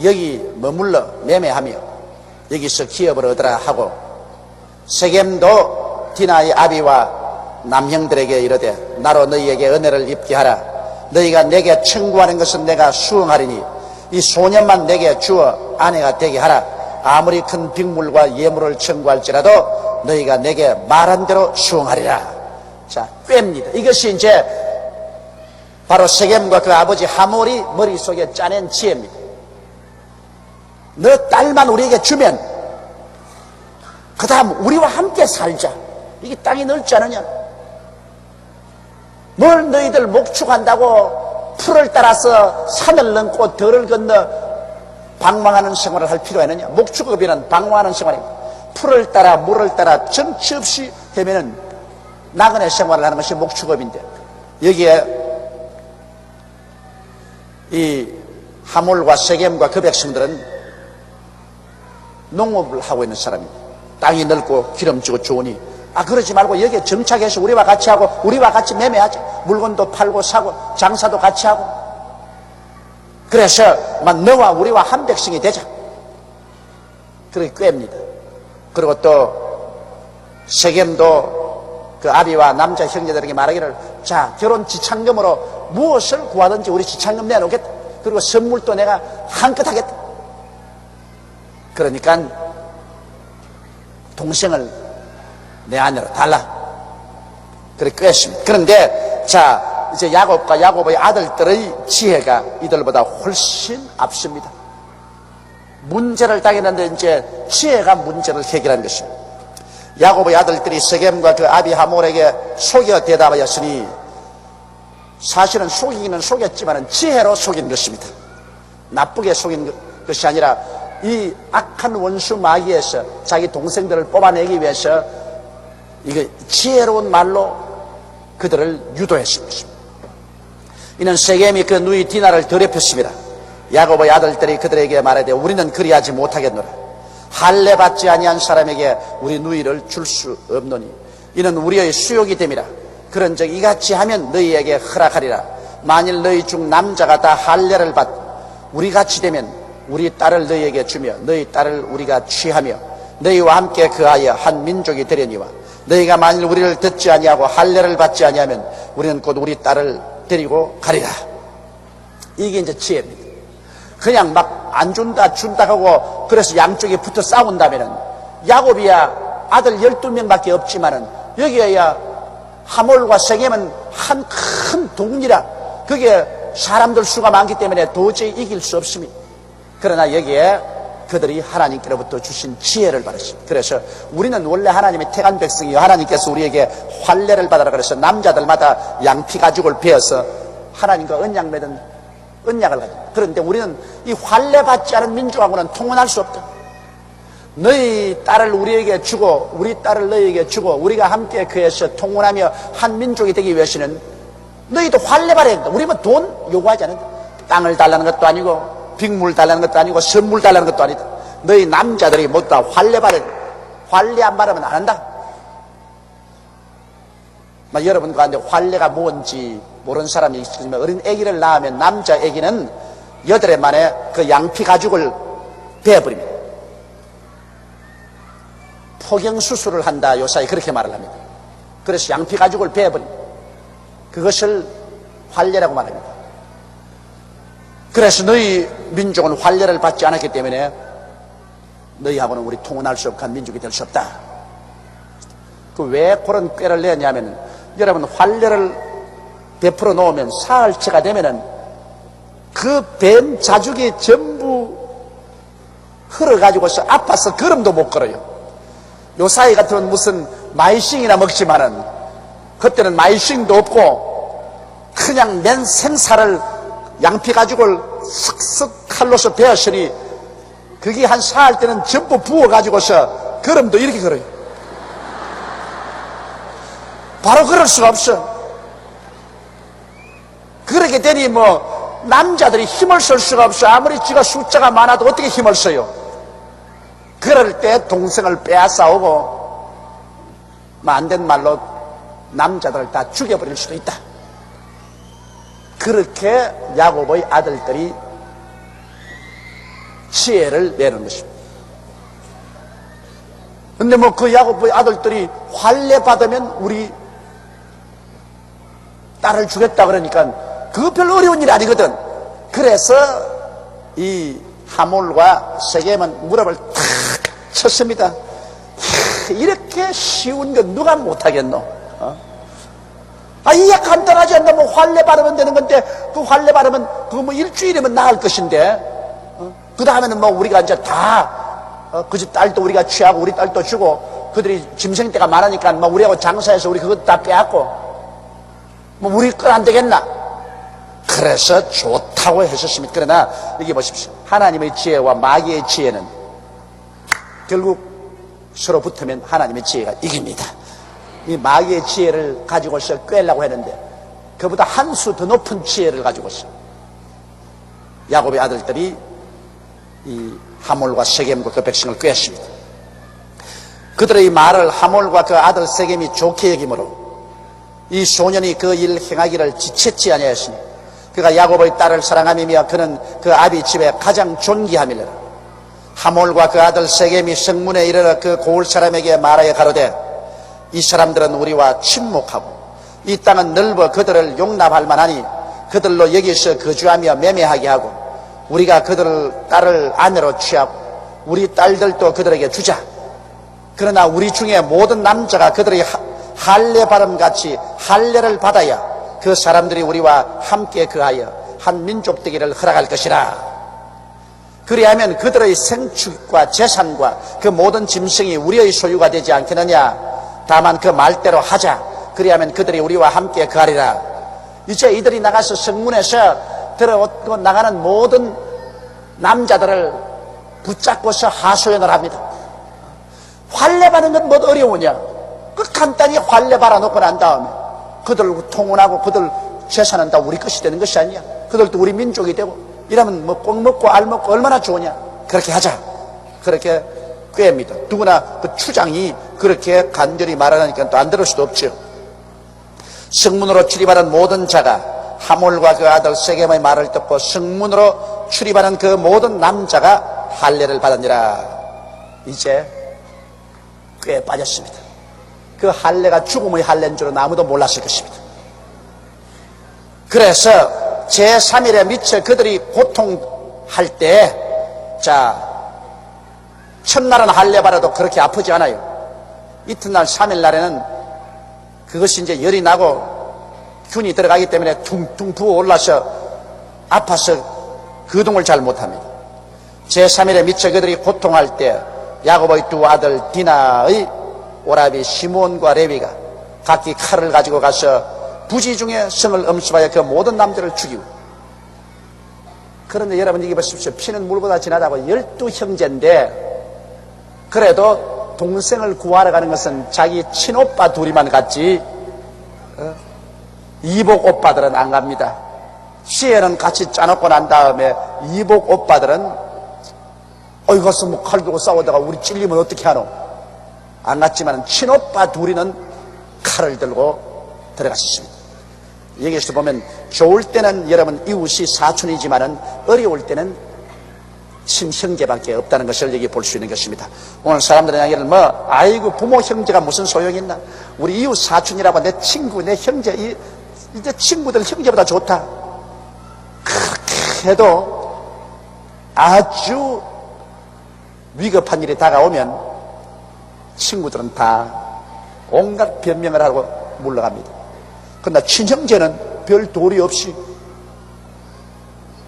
여기 머물러 매매하며 여기서 기업을 얻으라 하고 세겜도 디나의 아비와 남형들에게 이르되 나로 너희에게 은혜를 입게 하라. 너희가 내게 청구하는 것은 내가 수응하리니 이 소년만 내게 주어 아내가 되게 하라. 아무리 큰 빅물과 예물을 청구할지라도 너희가 내게 말한 대로 수응하리라. 자, 꿰입니다. 이것이 이제 바로 세겜과 그 아버지 하몰이 머릿속에 짜낸 지혜입니다. 너 딸만 우리에게 주면 그 다음 우리와 함께 살자. 이게 땅이 넓지 않으냐? 뭘 너희들 목축한다고 풀을 따라서 산을 넘고 들을 건너 방황하는 생활을 할 필요가 있느냐? 목축업이는 방황하는 생활입니다. 풀을 따라 물을 따라 정치 없이 헤매는 나그네 생활을 하는 것이 목축업인데 여기에 이 하몰과 세겜과 그 백성들은 농업을 하고 있는 사람입니다. 땅이 넓고 기름지고 좋으니 그러지 말고 여기에 정착해서 우리와 같이 하고 우리와 같이 매매하자. 물건도 팔고 사고 장사도 같이 하고 그래서 너와 우리와 한 백성이 되자. 그렇게 꿰입니다. 그리고 또 세겜도 그 아비와 남자 형제들에게 말하기를 자 결혼 지참금으로 무엇을 구하든지 우리 지참금 내놓겠다. 그리고 선물도 내가 한껏 하겠다. 그러니까 동생을 내 아내로 달라. 그렇게 꿰었습니다. 그런데 자 이제 야곱과 야곱의 아들들의 지혜가 이들보다 훨씬 앞섭니다. 문제를 당했는데 이제 지혜가 문제를 해결한 것입니다. 야곱의 아들들이 세겜과 그 아비 하몰에게 속여 대답하였으니 사실은 속이기는 속였지만 지혜로 속인 것입니다. 나쁘게 속인 것이 아니라 이 악한 원수 마귀에서 자기 동생들을 뽑아내기 위해서 이거 지혜로운 말로 그들을 유도했습니다. 이는 세겜이 그 누이 디나를 더럽혔습니다. 야곱의 아들들이 그들에게 말하되 우리는 그리하지 못하겠노라. 할례 받지 아니한 사람에게 우리 누이를 줄 수 없노니 이는 우리의 수욕이 됨이라. 그런즉 이같이 하면 너희에게 허락하리라. 만일 너희 중 남자가 다 할례를 받고 우리같이 되면 우리 딸을 너희에게 주며 너희 딸을 우리가 취하며 너희와 함께 거하여 한 민족이 되려니와 너희가 만일 우리를 듣지 아니하고 할례를 받지 아니하면 우리는 곧 우리 딸을 데리고 가리라. 이게 이제 지혜입니다. 그냥 막 안 준다 하고 그래서 양쪽에 붙어 싸운다면은 야곱이야 아들 12명밖에 없지만은 여기에야 하몰과 세겜은 한 큰 동이라 그게 사람들 수가 많기 때문에 도저히 이길 수 없습니다. 그러나 여기에 그들이 하나님께로부터 주신 지혜를 받았습니다. 그래서 우리는 원래 하나님의 택한 백성이요 하나님께서 우리에게 할례를 받아라 그래서 남자들마다 양피 가죽을 베어서 하나님과 언약 맺은 언약을 가져. 그런데 우리는 이 할례 받지 않은 민족하고는 통혼할 수 없다. 너희 딸을 우리에게 주고 우리 딸을 너희에게 주고 우리가 함께 그에서 통혼하며 한 민족이 되기 위해서는 너희도 할례 받아야 된다. 우리는 돈 요구하지 않는다. 땅을 달라는 것도 아니고 빅물 달라는 것도 아니고 선물 달라는 것도 아니다. 너희 남자들이 모두 다 할례 받아야 된다. 할례 안 받으면 안 한다. 여러분 가운데 할례가 뭔지 모르는 사람이 있으면 어린 아기를 낳으면 남자 아기는 8해 만에 그 양피 가죽을 베어버립니다. 포경수술을 한다 요사이 그렇게 말을 합니다. 그래서 양피 가죽을 베어버립니다. 그것을 할례라고 말합니다. 그래서 너희 민족은 할례를 받지 않았기 때문에 너희하고는 우리 통혼할 수 없는 민족이 될 수 없다. 그 왜 그런 꾀를 내냐면 여러분 할례를 베풀어 놓으면 사흘째가 되면은 그 뱀 자죽이 전부 흘러가지고서 아파서 걸음도 못 걸어요. 요 사이 같으면 무슨 마이싱이나 먹지만은 그때는 마이싱도 없고 그냥 맨 생살을 양피 가죽을 쓱쓱 칼로서 베었으니 그게 한 사흘 때는 전부 부어가지고서 걸음도 이렇게 걸어요. 바로 걸을 수가 없어. 그렇게 되니 남자들이 힘을 쓸 수가 없어. 아무리 지가 숫자가 많아도 어떻게 힘을 써요. 그럴 때 동생을 빼앗아오고 안 된 말로 남자들을 다 죽여버릴 수도 있다. 그렇게 야곱의 아들들이 지혜를 내는 것입니다. 근데 그 야곱의 아들들이 할례 받으면 우리 딸을 주겠다 그러니까 그거 별로 어려운 일이 아니거든. 그래서 이 하몰과 세겜은 무릎을 탁 쳤습니다. 이렇게 쉬운 건 누가 못하겠노? 이게 간단하지 않나? 할례 받으면 되는 건데 그 할례 받으면 그거 일주일이면 나을 것인데 그 다음에는 우리가 이제 다 그 집 딸도 우리가 취하고 우리 딸도 주고 그들이 짐승 때가 많으니까 우리하고 장사해서 우리 그것도 다 빼앗고 우리 건 안 되겠나? 그래서 좋다고 했었습니다. 그러나 여기 보십시오. 하나님의 지혜와 마귀의 지혜는 결국 서로 붙으면 하나님의 지혜가 이깁니다. 이 마귀의 지혜를 가지고서 꿰려고 했는데 그보다 한 수 더 높은 지혜를 가지고서 야곱의 아들들이 이 하몰과 세겜과 그 백성을 꿰었습니다. 그들의 이 말을 하몰과 그 아들 세겜이 좋게 여김으로 이 소년이 그 일 행하기를 지체치 아니하였으니 그가 야곱의 딸을 사랑함이며 그는 그 아비 집에 가장 존귀함이라. 하몰과 그 아들 세겜이 성문에 이르러 그 고을 사람에게 말하여 가로되 이 사람들은 우리와 친목하고 이 땅은 넓어 그들을 용납할 만하니 그들로 여기서 거주하며 매매하게 하고 우리가 그들을 딸을 아내로 취하고 우리 딸들도 그들에게 주자. 그러나 우리 중에 모든 남자가 그들의 할례 바람같이 할례를 받아야 그 사람들이 우리와 함께 거하여 한 민족 되기를 허락할 것이라. 그리하면 그들의 생축과 재산과 그 모든 짐승이 우리의 소유가 되지 않겠느냐. 다만 그 말대로 하자. 그리하면 그들이 우리와 함께 거하리라. 이제 이들이 나가서 성문에서 들어오고 나가는 모든 남자들을 붙잡고서 하소연을 합니다. 환례받는 건 뭐 어려우냐. 그 간단히 환례 받아놓고 난 다음에 그들 통혼하고 그들 재산은 다 우리 것이 되는 것이 아니야. 그들도 우리 민족이 되고 이러면 뭐 꼭 먹고 알 먹고 얼마나 좋으냐. 그렇게 하자. 그렇게 꾀입니다. 누구나 그 추장이 그렇게 간절히 말하니까 또 안 들을 수도 없죠. 성문으로 출입하는 모든 자가 하몰과 그 아들 세겜의 말을 듣고 성문으로 출입하는 그 모든 남자가 할례를 받으니라. 이제 꾀에 빠졌습니다. 그 할례가 죽음의 할례인 줄은 아무도 몰랐을 것입니다. 그래서 제3일에 미처 그들이 고통할 때, 첫날은 할례 받아도 그렇게 아프지 않아요. 이튿날 3일 날에는 그것이 이제 열이 나고 균이 들어가기 때문에 퉁퉁 부어 올라서 아파서 거동을 잘 못합니다. 제3일에 미처 그들이 고통할 때 야곱의 두 아들 디나의 오라비 시몬과 레위가 각기 칼을 가지고 가서 부지 중에 성을 엄습하여 그 모든 남자를 죽이고. 그런데 여러분 이게 보십시오. 피는 물보다 진하다고 12형제인데 그래도 동생을 구하러 가는 것은 자기 친오빠 둘이만 갔지 이복 오빠들은 안 갑니다. 시에는 같이 짜놓고 난 다음에 이복 오빠들은 어이 가서 뭐 칼 들고 싸우다가 우리 찔리면 어떻게 하노? 안 갔지만 친오빠 둘이는 칼을 들고 들어갔습니다. 여기서 보면 좋을 때는 여러분 이웃이 사촌이지만은 어려울 때는 친형제밖에 없다는 것을 여기 볼 수 있는 것입니다. 오늘 사람들은 이야기를 아이고 부모 형제가 무슨 소용이 있나? 우리 이웃 사촌이라고 내 친구 내 형제 이제 친구들 형제보다 좋다. 그렇게 해도 아주 위급한 일이 다가오면 친구들은 다 온갖 변명을 하고 물러갑니다. 그러나 친형제는 별 도리 없이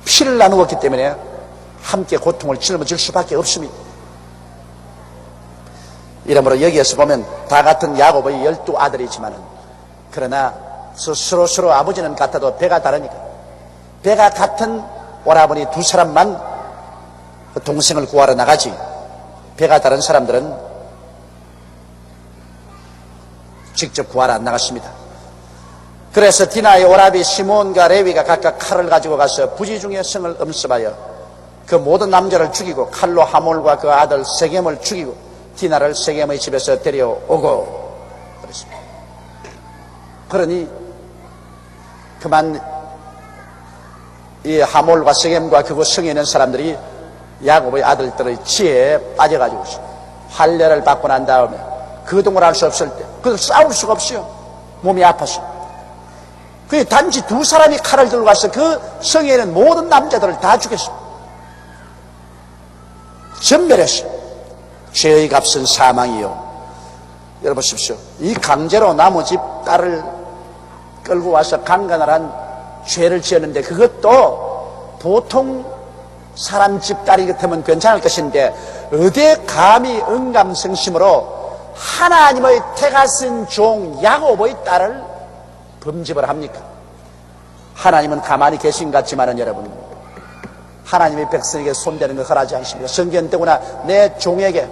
피를 나누었기 때문에 함께 고통을 짊어질 수밖에 없습니다. 이러므로 여기에서 보면 다 같은 야곱의 12아들이지만 그러나 서로 아버지는 같아도 배가 다르니까 배가 같은 오라버니 두 사람만 동생을 구하러 나가지 배가 다른 사람들은 직접 구하러 안 나갔습니다. 그래서 디나의 오라비 시몬과 레위가 각각 칼을 가지고 가서 부지 중에 성을 엄습하여 그 모든 남자를 죽이고 칼로 하몰과 그 아들 세겜을 죽이고 디나를 세겜의 집에서 데려오고 그랬습니다. 그러니 그만 이 하몰과 세겜과 그곳 성에 있는 사람들이 야곱의 아들들의 지혜에 빠져가지고 할례를 받고 난 다음에 거동을 할 수 없을 때 그들 싸울 수가 없어요. 몸이 아파서. 그 단지 두 사람이 칼을 들고 가서 그 성에 있는 모든 남자들을 다 죽였어요. 전멸했어요. 죄의 값은 사망이요. 여러분 보십시오. 이 강제로 나무 집 딸을 끌고 와서 강간을 한 죄를 지었는데 그것도 보통 사람 집 딸이 같으면 괜찮을 것인데 어디 감히 응감성심으로 하나님의 태가 쓴 종 야곱의 딸을 범죄를 합니까? 하나님은 가만히 계신 것 같지만은 여러분 하나님의 백성에게 손대는 거 허락하지 않습니다. 성경 때구나 내 종에게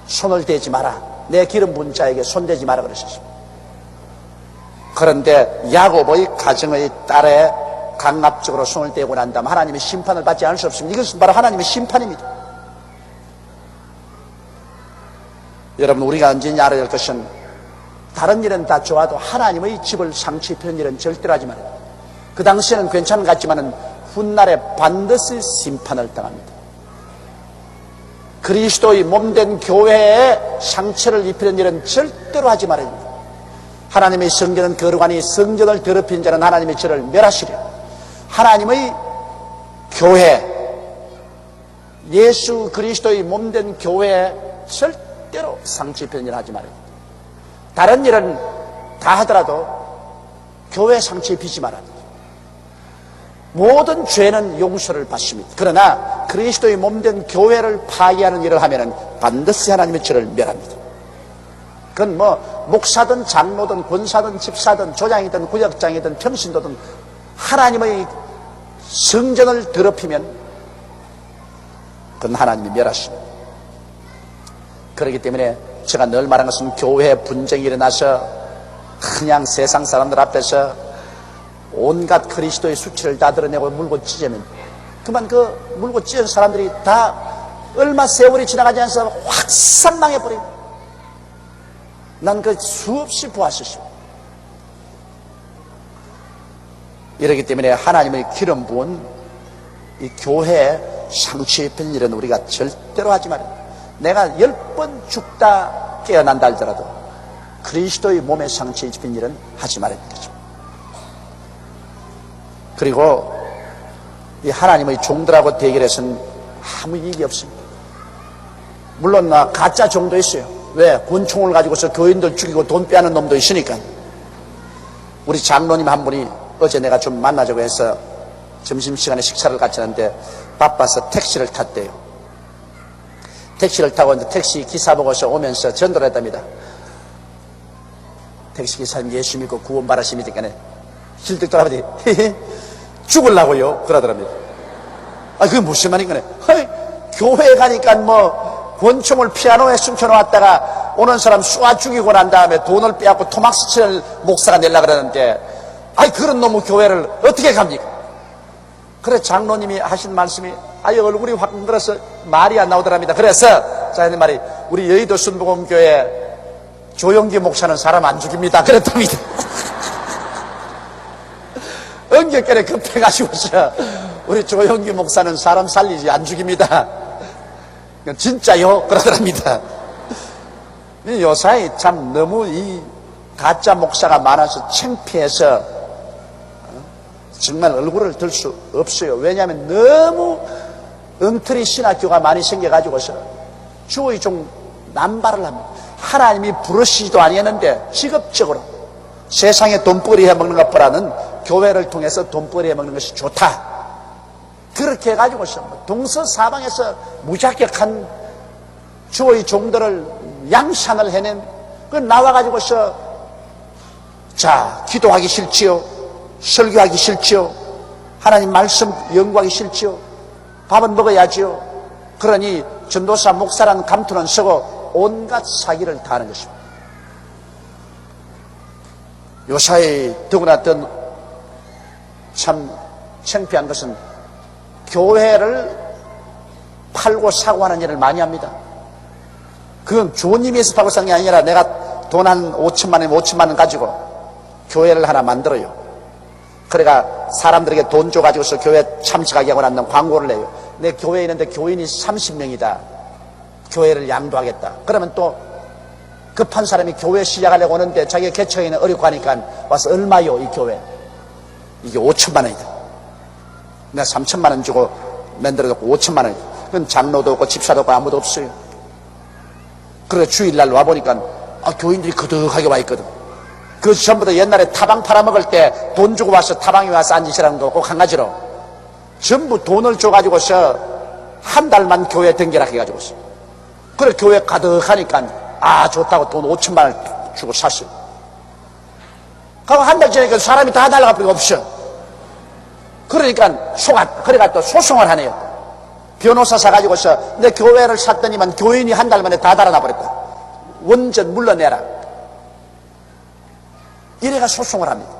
손을 대지 마라. 내 기름 부은 자에게 손대지 마라 그러셨습니다. 그런데 야곱의 가정의 딸에 강압적으로 손을 대고 난 다음 하나님의 심판을 받지 않을 수 없습니다. 이것은 바로 하나님의 심판입니다. 여러분 우리가 언제냐 알아야 할 것은 다른 일은 다 좋아도 하나님의 집을 상처 입히는 일은 절대로 하지 말아요. 그 당시에는 괜찮은 것 같지만 훗날에 반드시 심판을 당합니다. 그리스도의 몸된 교회에 상처를 입히는 일은 절대로 하지 말아야 합니다. 하나님의 성전은 거룩하니 성전을 더럽힌 자는 하나님의 저를 멸하시려. 하나님의 교회, 예수 그리스도의 몸된 교회에 절대로 상처 입히는 일을 하지 말아야 합니다. 다른 일은 다 하더라도 교회 상처 입히지 말아야 합니다. 모든 죄는 용서를 받습니다. 그러나 그리스도의 몸된 교회를 파괴하는 일을 하면은 반드시 하나님의 죄를 멸합니다. 그건 뭐 목사든 장로든 권사든 집사든 조장이든 구역장이든 평신도든 하나님의 성전을 더럽히면 그건 하나님이 멸하십니다. 그렇기 때문에 제가 늘 말하는 것은 교회 분쟁이 일어나서 그냥 세상 사람들 앞에서 온갖 그리스도의 수치를 다 드러내고 물고 찢으면 그만 그 물고 찢은 사람들이 다 얼마 세월이 지나가지 않아서 확 망해버립니다. 난 그 수없이 보았었습니다. 이렇기 때문에 하나님의 기름 부은 이 교회에 상처 입힌 일은 우리가 절대로 하지 말아야 돼. 내가 10번 죽다 깨어난다 할지라도 그리스도의 몸에 상처 입힌 일은 하지 말아야 되겠죠. 그리고 이 하나님의 종들하고 대결해서는 아무 이익이 없습니다. 물론 가짜 종도 있어요. 왜? 권총을 가지고서 교인들 죽이고 돈 빼앗는 놈도 있으니까. 우리 장로님 한 분이 어제 내가 좀 만나자고 해서 점심시간에 식사를 같이 하는데 바빠서 택시를 탔대요. 택시를 타고 이제 택시 기사 보고서 오면서 전도를 했답니다. 택시 기사님 예수 믿고 구원 받으시니까 힐득 돌아보더니 죽으려고요 그러더랍니다. 그게 무슨 말인가? 교회 가니까 뭐 권총을 피아노에 숨겨놓았다가 오는 사람 쏘아 죽이고 난 다음에 돈을 빼앗고 토막스 칠 목사가 내려고 그러는데 그런 놈의 교회를 어떻게 갑니까? 그래 장로님이 하신 말씀이 얼굴이 확 들어서 말이 안 나오더랍니다. 그래서 자기네 말이 우리 여의도 순복음교회 조영기 목사는 사람 안 죽입니다 그랬답니다. 엉겹결에 급해가지고서 우리 조영기 목사는 사람 살리지 안 죽입니다. 진짜요? 그러더랍니다. 요사이 참 너무 이 가짜 목사가 많아서 창피해서 정말 얼굴을 들 수 없어요. 왜냐하면 너무 엉터리 신학교가 많이 생겨가지고서 주의 좀 남발을 합니다. 하나님이 부르시지도 아니했는데 직업적으로 세상에 돈벌이 해먹는 것보다는 교회를 통해서 돈벌이 해먹는 것이 좋다. 그렇게 해가지고서 동서사방에서 무자격한 주의 종들을 양산을 해낸 그 나와가지고서 자 기도하기 싫지요, 설교하기 싫지요, 하나님 말씀 연구하기 싫지요, 밥은 먹어야지요. 그러니 전도사 목사라는 감투는 쓰고 온갖 사기를 다 하는 것입니다. 요사이 더구나 더 참 창피한 것은 교회를 팔고 사고 하는 일을 많이 합니다. 그건 좋은 의미에서 팔고 사는 게 아니라 내가 돈 한 5천만 원, 5천만 원 가지고 교회를 하나 만들어요. 그러니까 사람들에게 돈 줘가지고서 교회 참석하게 하고 난 광고를 내요. 내 교회에 있는데 교인이 30명이다. 교회를 양도하겠다. 그러면 또 급한 사람이 교회 시작하려고 오는데 자기가 개척에는 어렵고 하니까 와서 얼마요 이 교회? 이게 5천만 원이다. 내가 3천만 원 주고 만들어놓고 5천만 원이다. 그건 장로도 없고 집사도 없고 아무도 없어요. 그래 주일날 와보니까 교인들이 거득하게 와 있거든. 그 전부 다 옛날에 타방 팔아먹을 때 돈 주고 와서 타방에 와서 앉으시라는 거 꼭 한 가지로 전부 돈을 줘가지고서 한 달만 교회 댕겨라 해가지고서 그래 교회 가득하니까 좋다고 돈 5천만 원 주고 샀어요. 그리고 한 달 전에 사람이 다 날아가 버리고 없어. 그러니까 그래가 또 소송을 하네요. 변호사 사가지고서 내 교회를 샀더니만 교인이 한 달 만에 다 달아나 버렸다. 원전 물러내라. 이래가 소송을 합니다.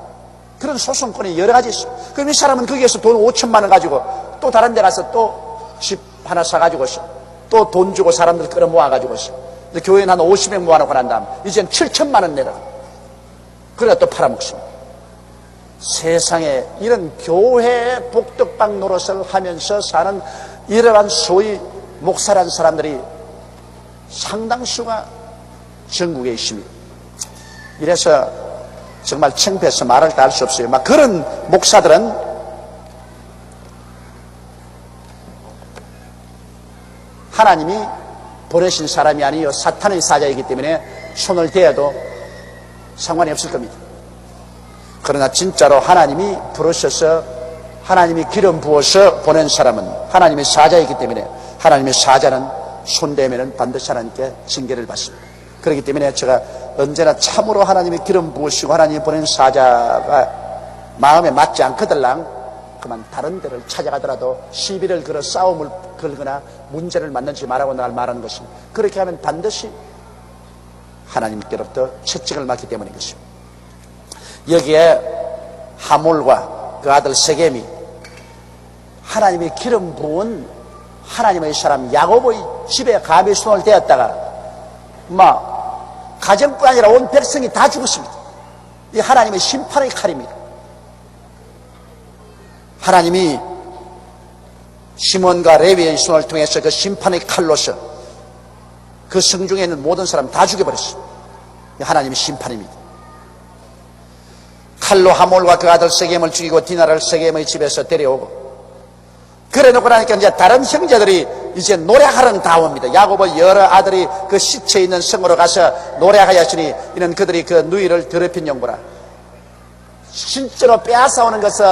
그런 소송권이 여러 가지 있어요. 그럼 이 사람은 거기에서 돈 5천만 원 가지고 또 다른 데 가서 또 집 하나 사가지고서 또 돈 주고 사람들 끌어 모아가지고서 교인 한 50명 모아놓고 난 다음 이젠 7천만 원 내라. 그래 또 팔아먹습니다. 세상에 이런 교회 복덕방 노릇을 하면서 사는 이러한 소위 목사라는 사람들이 상당수가 전국에 있습니다. 이래서 정말 창피해서 말을 다 할 수 없어요. 막 그런 목사들은 하나님이 보내신 사람이 아니요 사탄의 사자이기 때문에 손을 대어도 상관이 없을 겁니다. 그러나 진짜로 하나님이 부르셔서 하나님이 기름 부어서 보낸 사람은 하나님의 사자이기 때문에 하나님의 사자는 손대면은 반드시 하나님께 징계를 받습니다. 그렇기 때문에 제가 언제나 참으로 하나님이 기름 부으시고 하나님이 보낸 사자가 마음에 맞지 않거들랑 그만 다른 데를 찾아가더라도 시비를 걸어 싸움을 걸거나 문제를 만들지 말라고 날 말하는 것입니다. 그렇게 하면 반드시 하나님께로부터 채찍을 맞기 때문인 것입니다. 여기에 하몰과 그 아들 세겜이 하나님이 기름 부은 하나님의 사람 야곱의 집에 감히 손을 대었다가 가정뿐 아니라 온 백성이 다 죽었습니다. 이 하나님의 심판의 칼입니다. 하나님이 시몬과 레위의 손을 통해서 그 심판의 칼로서 그 성중에 있는 모든 사람 다 죽여버렸어요. 하나님의 심판입니다. 칼로 하몰과 그 아들 세겜을 죽이고 디나를 세겜의 집에서 데려오고 그래 놓고 나니까 이제 다른 형제들이 이제 노력하러 다 옵니다. 야곱의 여러 아들이 그 시체 있는 성으로 가서 노력하였으니 이는 그들이 그 누이를 더럽힌 용보라. 실제로 빼앗아 오는 것은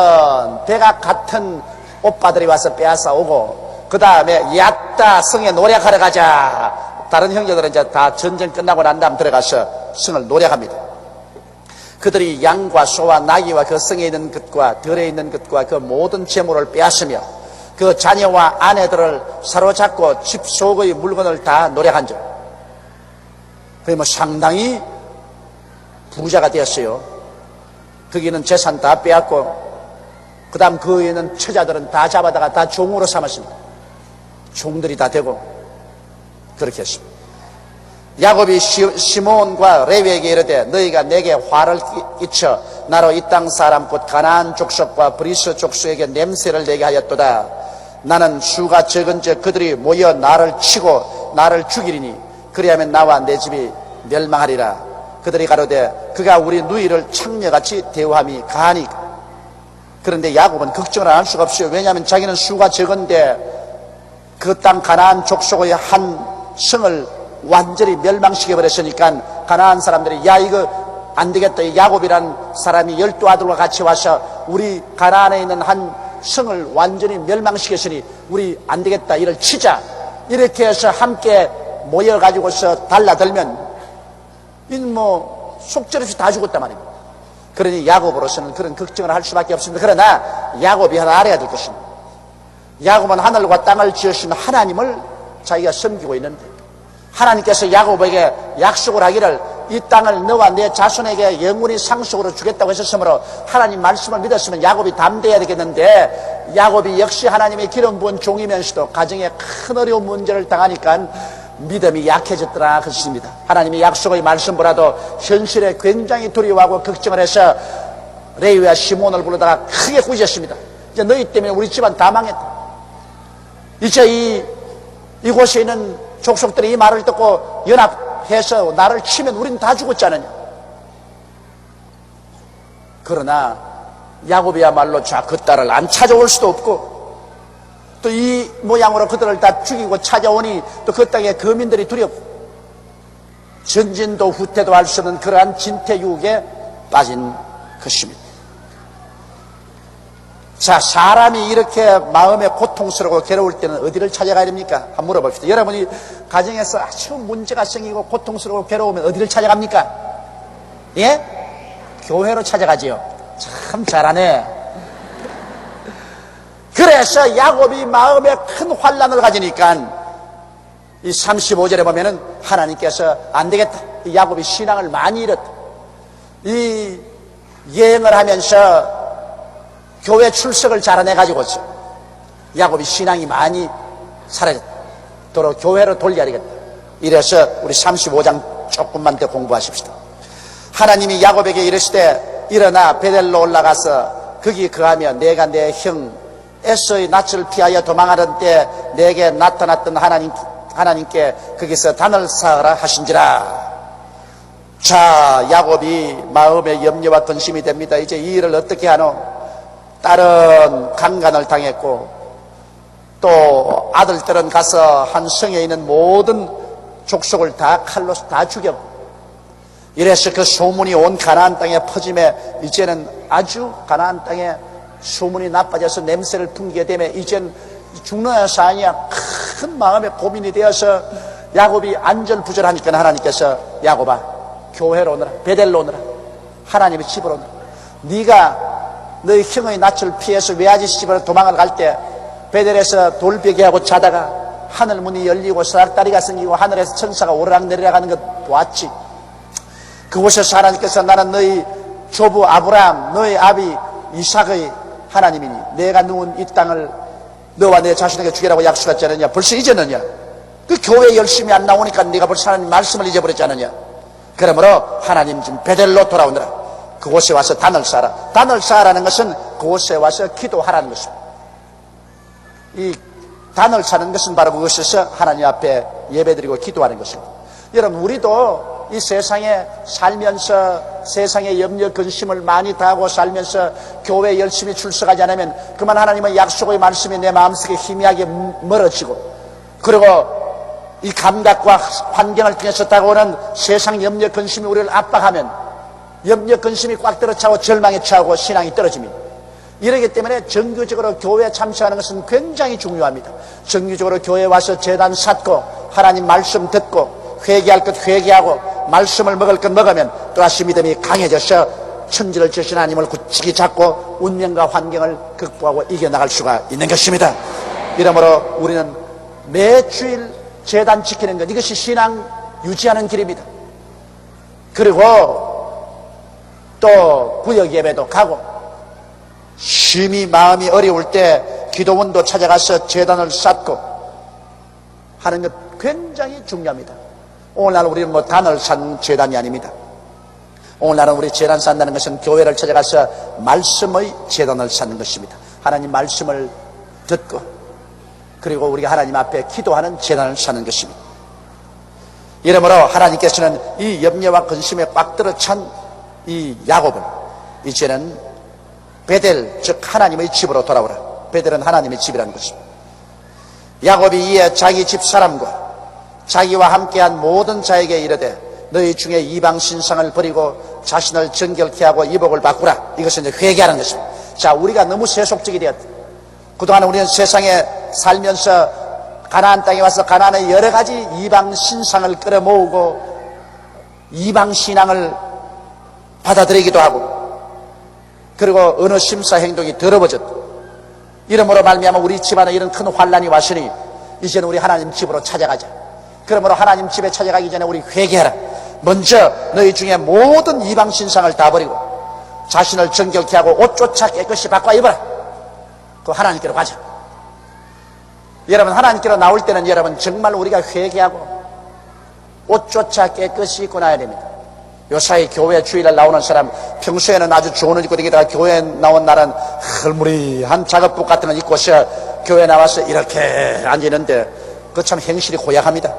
대각 같은 오빠들이 와서 빼앗아 오고 그 다음에 야따 성에 노력하러 가자. 다른 형제들은 이제 다 전쟁 끝나고 난 다음 들어가서 성을 노력합니다. 그들이 양과 소와 나귀와 그 성에 있는 것과 들에 있는 것과 그 모든 재물을 빼앗으며 그 자녀와 아내들을 사로잡고 집 속의 물건을 다 노력한 적. 그게 상당히 부자가 되었어요. 거기는 재산 다 빼앗고 그 다음 그 위에는 처자들은 다 잡아다가 다 종으로 삼았습니다. 종들이 다 되고 그렇게 했습니다. 야곱이 시몬과 레위에게 이르되 너희가 내게 화를 끼쳐 나로 이 땅 사람 곧 가나안 족속과 브리스 족속에게 냄새를 내게 하였도다. 나는 수가 적은즉 그들이 모여 나를 치고 나를 죽이리니 그리하면 나와 내 집이 멸망하리라. 그들이 가로되 그가 우리 누이를 창녀같이 대우함이 가하니까. 그런데 야곱은 걱정을 안 할 수가 없어요. 왜냐하면 자기는 수가 적은데 그 땅 가나안 족속의 한 성을 완전히 멸망시켜 버렸으니까 가나안 사람들이 야 이거 안 되겠다. 야곱이라는 사람이 12아들과 같이 와서 우리 가나안에 있는 한 성을 완전히 멸망시켰으니 우리 안 되겠다. 이를 치자. 이렇게 해서 함께 모여가지고서 달라들면 속절없이 다 죽었단 말입니다. 그러니 야곱으로서는 그런 걱정을 할 수밖에 없습니다. 그러나 야곱이 하나 알아야 될 것입니다. 야곱은 하늘과 땅을 지으신 하나님을 자기가 섬기고 있는데 하나님께서 야곱에게 약속을 하기를 이 땅을 너와 내 자손에게 영원히 상속으로 주겠다고 하셨으므로 하나님 말씀을 믿었으면 야곱이 담대해야 되겠는데 야곱이 역시 하나님의 기름 부은 종이면서도 가정에 큰 어려운 문제를 당하니까 믿음이 약해졌더라 그것입니다. 하나님의 약속의 말씀보다도 현실에 굉장히 두려워하고 걱정을 해서 레위와 시몬을 불러다가 크게 꾸짖었습니다. 이제 너희 때문에 우리 집안 다 망했다. 이제 이곳에 있는 족속들이 이 말을 듣고 연합해서 나를 치면 우린 다 죽었지 않느냐. 그러나 야곱이야말로 그 딸을 안 찾아올 수도 없고 또 이 모양으로 그들을 다 죽이고 찾아오니 또 그 땅에 거민들이 두렵고 전진도 후퇴도 할 수 없는 그러한 진퇴유혹에 빠진 것입니다. 자, 사람이 이렇게 마음에 고통스러워 괴로울 때는 어디를 찾아가야 됩니까? 한번 물어봅시다. 여러분이 가정에서 아주 문제가 생기고 고통스러워 괴로우면 어디를 찾아갑니까? 예? 교회로 찾아가지요. 참 잘하네. 그래서 야곱이 마음에 큰 환난을 가지니까 이 35절에 보면은 하나님께서 안 되겠다. 야곱이 신앙을 많이 잃었다. 이 여행을 하면서 교회 출석을 잘해내가지고서 야곱이 신앙이 많이 사라졌다. 도로 교회로 돌려야 되겠다. 이래서 우리 35장 조금만 더 공부하십시다. 하나님이 야곱에게 이르시되 일어나 베델로 올라가서 거기 거하며 내가 내 형 에서의 낯을 피하여 도망하던 때 내게 나타났던 하나님께 거기서 단을 쌓으라 하신지라. 자, 야곱이 마음에 염려와 근심이 됩니다. 이제 이 일을 어떻게 하노? 딸은 강간을 당했고 또 아들들은 가서 한 성에 있는 모든 족속을 다 칼로 다 죽였고 이래서 그 소문이 온 가나안 땅에 퍼짐에 이제는 아주 가나안 땅에 소문이 나빠져서 냄새를 풍기게 되면 이젠 죽는 사안이야. 큰 마음의 고민이 되어서 야곱이 안절부절하니까 하나님께서 야곱아 교회로 오너라, 베델로 오너라, 하나님의 집으로 오너라. 네가 너희 형의 낯을 피해서 외아지 집으로 도망을 갈 때 베델에서 돌베개하고 자다가 하늘 문이 열리고 사닥다리가 생기고 하늘에서 천사가 오르락내리락 하는 것 보았지. 그곳에서 하나님께서 나는 너희 조부 아브라함 너희 아비 이삭의 하나님이니 내가 누운 이 땅을 너와 내 자신에게 주기라고 약속했지 않느냐. 벌써 잊었느냐. 그 교회 열심히 안 나오니까 네가 벌써 하나님 말씀을 잊어버렸지 않느냐. 그러므로 하나님 집 베델로 돌아오느라. 그곳에 와서 단을 쌓아라. 단을 쌓아라는 것은 그곳에 와서 기도하라는 것입니다. 이 단을 쌓는 것은 바로 그것에서 하나님 앞에 예배드리고 기도하는 것입니다. 여러분 우리도 이 세상에 살면서 세상에 염려 근심을 많이 다하고 살면서 교회에 열심히 출석하지 않으면 그만 하나님의 약속의 말씀이 내 마음속에 희미하게 멀어지고, 그리고 이 감각과 환경을 통해서 다가오는 세상 염려 근심이 우리를 압박하면 염려 근심이 꽉 들어차고 절망에 처하고 신앙이 떨어집니다. 이러기 때문에 정규적으로 교회에 참석하는 것은 굉장히 중요합니다. 정규적으로 교회에 와서 제단 쌓고 하나님 말씀 듣고 회개할 것 회개하고 말씀을 먹을 것 먹으면 또다시 믿음이 강해져서 천지를 지으신 하나님을 굳히게 잡고 운명과 환경을 극복하고 이겨나갈 수가 있는 것입니다. 이러므로 우리는 매주일 제단 지키는 것, 이것이 신앙 유지하는 길입니다. 그리고 또 구역 예배도 가고 심히 마음이 어려울 때 기도원도 찾아가서 제단을 쌓고 하는 것 굉장히 중요합니다. 오늘날 우리는 뭐 단을 쌓는 제단이 아닙니다. 오늘날은 우리 제단 쌓는다는 것은 교회를 찾아가서 말씀의 제단을 쌓는 것입니다. 하나님 말씀을 듣고 그리고 우리가 하나님 앞에 기도하는 제단을 쌓는 것입니다. 이러므로 하나님께서는 이 염려와 근심에 꽉 들어찬 이 야곱을 이제는 베델, 즉 하나님의 집으로 돌아오라. 베델은 하나님의 집이라는 것입니다. 야곱이 이에 자기 집 사람과 자기와 함께한 모든 자에게 이르되 너희 중에 이방 신상을 버리고 자신을 정결케 하고 이복을 바꾸라. 이것은 이제 회개하는 것입니다. 자, 우리가 너무 세속적이 되었다. 그동안 우리는 세상에 살면서 가나안 땅에 와서 가나안의 여러 가지 이방 신상을 끌어모으고 이방 신앙을 받아들이기도 하고, 그리고 어느 심사 행동이 더러워졌고, 이러므로 말미암아 우리 집안에 이런 큰 환란이 왔으니 이제는 우리 하나님 집으로 찾아가자. 그러므로 하나님 집에 찾아가기 전에 우리 회개하라. 먼저 너희 중에 모든 이방 신상을 다 버리고 자신을 정결케 하고 옷조차 깨끗이 바꿔 입어라. 그 하나님께로 가자. 여러분 하나님께로 나올 때는 여러분 정말 우리가 회개하고 옷조차 깨끗이 입고 나야 됩니다. 요사이 교회 주일날 나오는 사람 평소에는 아주 좋은 옷 입고 다니다가 교회에 나온 날은 흐물무리한 작업복 같은 걸 입고서 교회에 나와서 이렇게 앉았는데 그 참 행실이 고약합니다.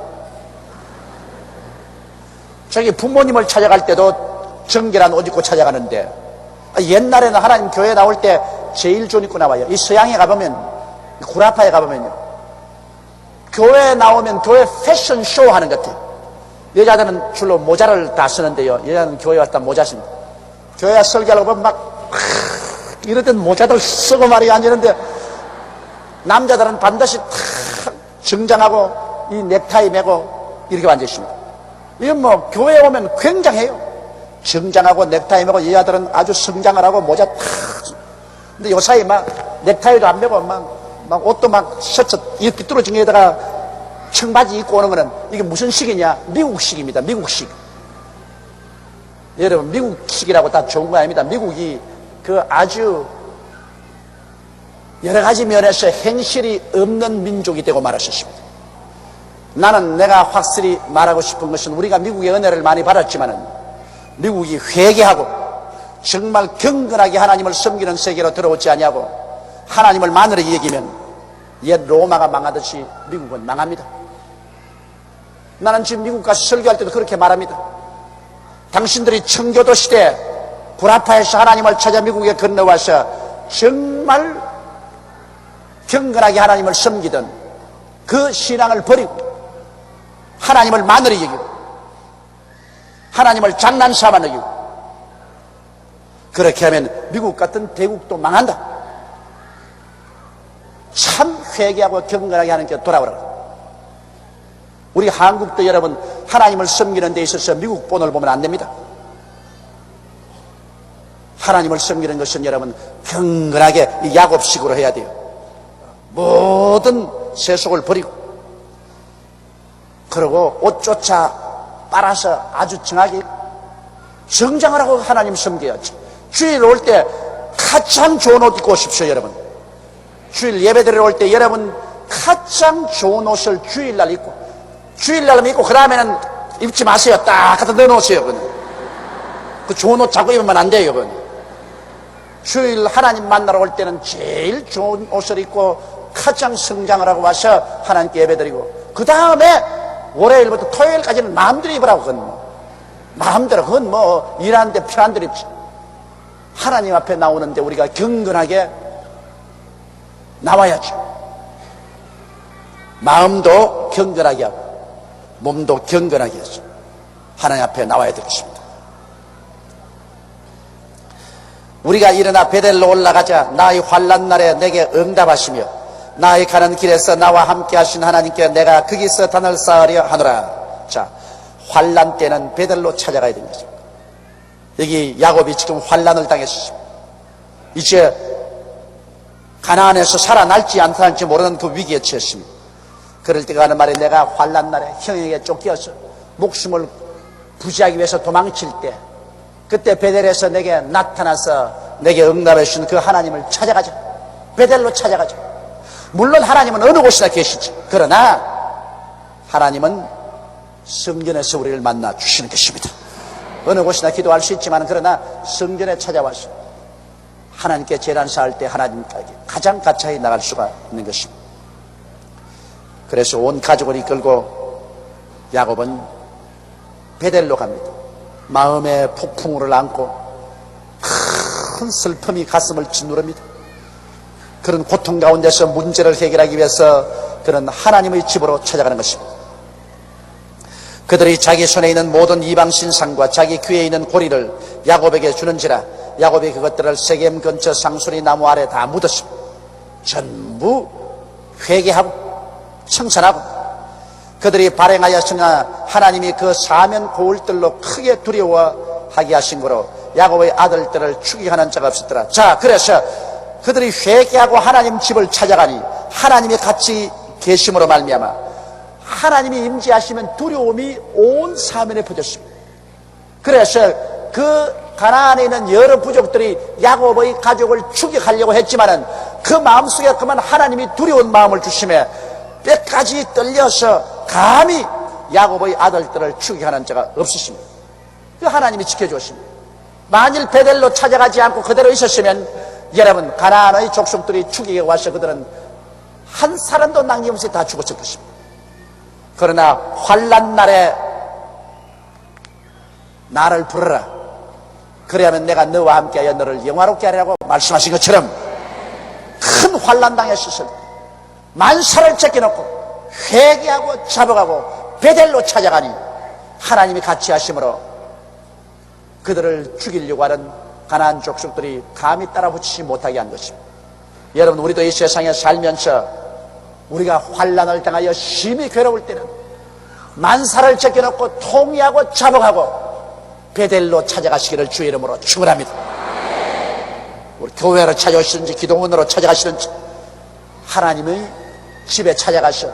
자기 부모님을 찾아갈 때도 정결한 옷 입고 찾아가는데, 옛날에는 하나님 교회에 나올 때 제일 좋은 입고 나와요. 이 서양에 가보면, 구라파에 가보면요, 교회에 나오면 교회 패션쇼 하는 것 같아요. 여자들은 주로 모자를 다 쓰는데요, 여자는 교회에 왔다 모자 씁니다. 교회에 설교하려고 보면 막 이러던 모자들 쓰고 말이야 앉았는데, 남자들은 반드시 탁 정장하고 이 넥타이 매고 이렇게 앉아 있습니다. 이건 뭐 교회에 오면 굉장해요. 정장하고 넥타이 매고, 여자들은 아주 성장을 하고 모자 탁. 근데 요사이 막 넥타이도 안 매고 막 옷도 막 셔츠 이렇게 뚫어진 게다가 청바지 입고 오는 거는 이게 무슨 식이냐? 미국식입니다. 미국식. 여러분 미국식이라고 다 좋은 거 아닙니다. 미국이 그 아주 여러 가지 면에서 행실이 없는 민족이 되고 말았었습니다. 나는 내가 확실히 말하고 싶은 것은 우리가 미국의 은혜를 많이 받았지만은 미국이 회개하고 정말 경건하게 하나님을 섬기는 세계로 들어오지 아니하고 하나님을 만으로 여기면 옛 로마가 망하듯이 미국은 망합니다. 나는 지금 미국 가서 설교할 때도 그렇게 말합니다. 당신들이 청교도 시대 구라파에서 하나님을 찾아 미국에 건너와서 정말 경건하게 하나님을 섬기던 그 신앙을 버리고 하나님을 마늘이 여기고 하나님을 장난삼아 여기고 그렇게 하면 미국 같은 대국도 망한다. 참 회개하고 경건하게 하나님께 돌아오라. 우리 한국도 여러분 하나님을 섬기는 데 있어서 미국 본을 보면 안 됩니다. 하나님을 섬기는 것은 여러분 경건하게 야곱식으로 해야 돼요. 모든 세속을 버리고, 그리고 옷조차 빨아서 아주 정하게 정장을 하고 하나님 섬겨야지. 주일 올 때 가장 좋은 옷 입고 오십시오. 여러분 주일 예배드리러 올 때 여러분 가장 좋은 옷을 주일날 입고, 주일날 입고 그 다음에는 입지 마세요. 딱 갖다 넣어놓으세요. 그 좋은 옷 자꾸 입으면 안 돼요. 그건 주일 하나님 만나러 올 때는 제일 좋은 옷을 입고 가장 성장을 하고 와서 하나님께 예배드리고, 그 다음에 월요일부터 토요일까지는 마음대로 입으라고. 그건 마음대로, 그건 일하는데 편한 대로 입지. 하나님 앞에 나오는데 우리가 경건하게 나와야죠. 마음도 경건하게 하고 몸도 경건하게 해서 하나님 앞에 나와야 되겠습니다. 우리가 일어나 베델로 올라가자. 나의 환난 날에 내게 응답하시며 나의 가는 길에서 나와 함께 하신 하나님께 내가 거기서 단을 쌓으려 하노라. 자, 환난 때는 베델로 찾아가야 되는 것입니다. 여기 야곱이 지금 환난을 당했습니다. 이제 가나안에서 살아날지 안 살아날지 모르는 그 위기에 처했습니다. 그럴 때가 하는 말에 내가 환난 날에 형에게 쫓겨서 목숨을 부지하기 위해서 도망칠 때, 그때 베델에서 내게 나타나서 내게 응답해 주신 그 하나님을 찾아가자. 베델로 찾아가자. 물론 하나님은 어느 곳이나 계시지. 그러나 하나님은 성전에서 우리를 만나 주시는 것입니다. 어느 곳이나 기도할 수 있지만, 그러나 성전에 찾아와서 하나님께 제단 쌓을 때 하나님께 가장 가까이 나갈 수가 있는 것입니다. 그래서 온 가족을 이끌고 야곱은 베델로 갑니다. 마음의 폭풍우를 안고 큰 슬픔이 가슴을 짓누릅니다. 그런 고통 가운데서 문제를 해결하기 위해서 그런 하나님의 집으로 찾아가는 것입니다. 그들이 자기 손에 있는 모든 이방 신상과 자기 귀에 있는 고리를 야곱에게 주는지라 야곱이 그것들을 세겜 근처 상수리 나무 아래 다 묻었습니다. 전부 회개하고 청산하고, 그들이 발행하였으나 하나님이 그 사면 고울들로 크게 두려워하게 하신 거로 야곱의 아들들을 추격하는 자가 없었더라. 자, 그래서 그들이 회개하고 하나님 집을 찾아가니 하나님이 같이 계심으로 말미암아 하나님이 임재하시면 두려움이 온 사면에 퍼졌습니다. 그래서 그 가나안에 있는 여러 부족들이 야곱의 가족을 추격하려고 했지만은 그 마음속에 그만 하나님이 두려운 마음을 주심에 뼈까지 떨려서 감히 야곱의 아들들을 추격하는 자가 없었습니다. 그 하나님이 지켜주었습니다. 만일 베델로 찾아가지 않고 그대로 있었으면 여러분 가나안의 족속들이 추격해 와서 그들은 한 사람도 남김없이 다 죽었을 것입니다. 그러나 환난 날에 나를 부르라. 그래야면 내가 너와 함께하여 너를 영화롭게 하리라고 말씀하신 것처럼 큰 환난 당했을 때 만사를 제껴놓고 회개하고 잡아가고 베델로 찾아가니 하나님이 같이 하심으로 그들을 죽이려고 하는 가나안 족속들이 감히 따라붙이지 못하게 한 것입니다. 여러분, 우리도 이 세상에 살면서 우리가 환난을 당하여 심히 괴로울 때는 만사를 제껴놓고 통이하고 잡아가고 베델로 찾아가시기를 주의 이름으로 축원합니다. 우리 교회로 찾아오시든지 기도문으로 찾아가시든지 하나님의 집에 찾아가서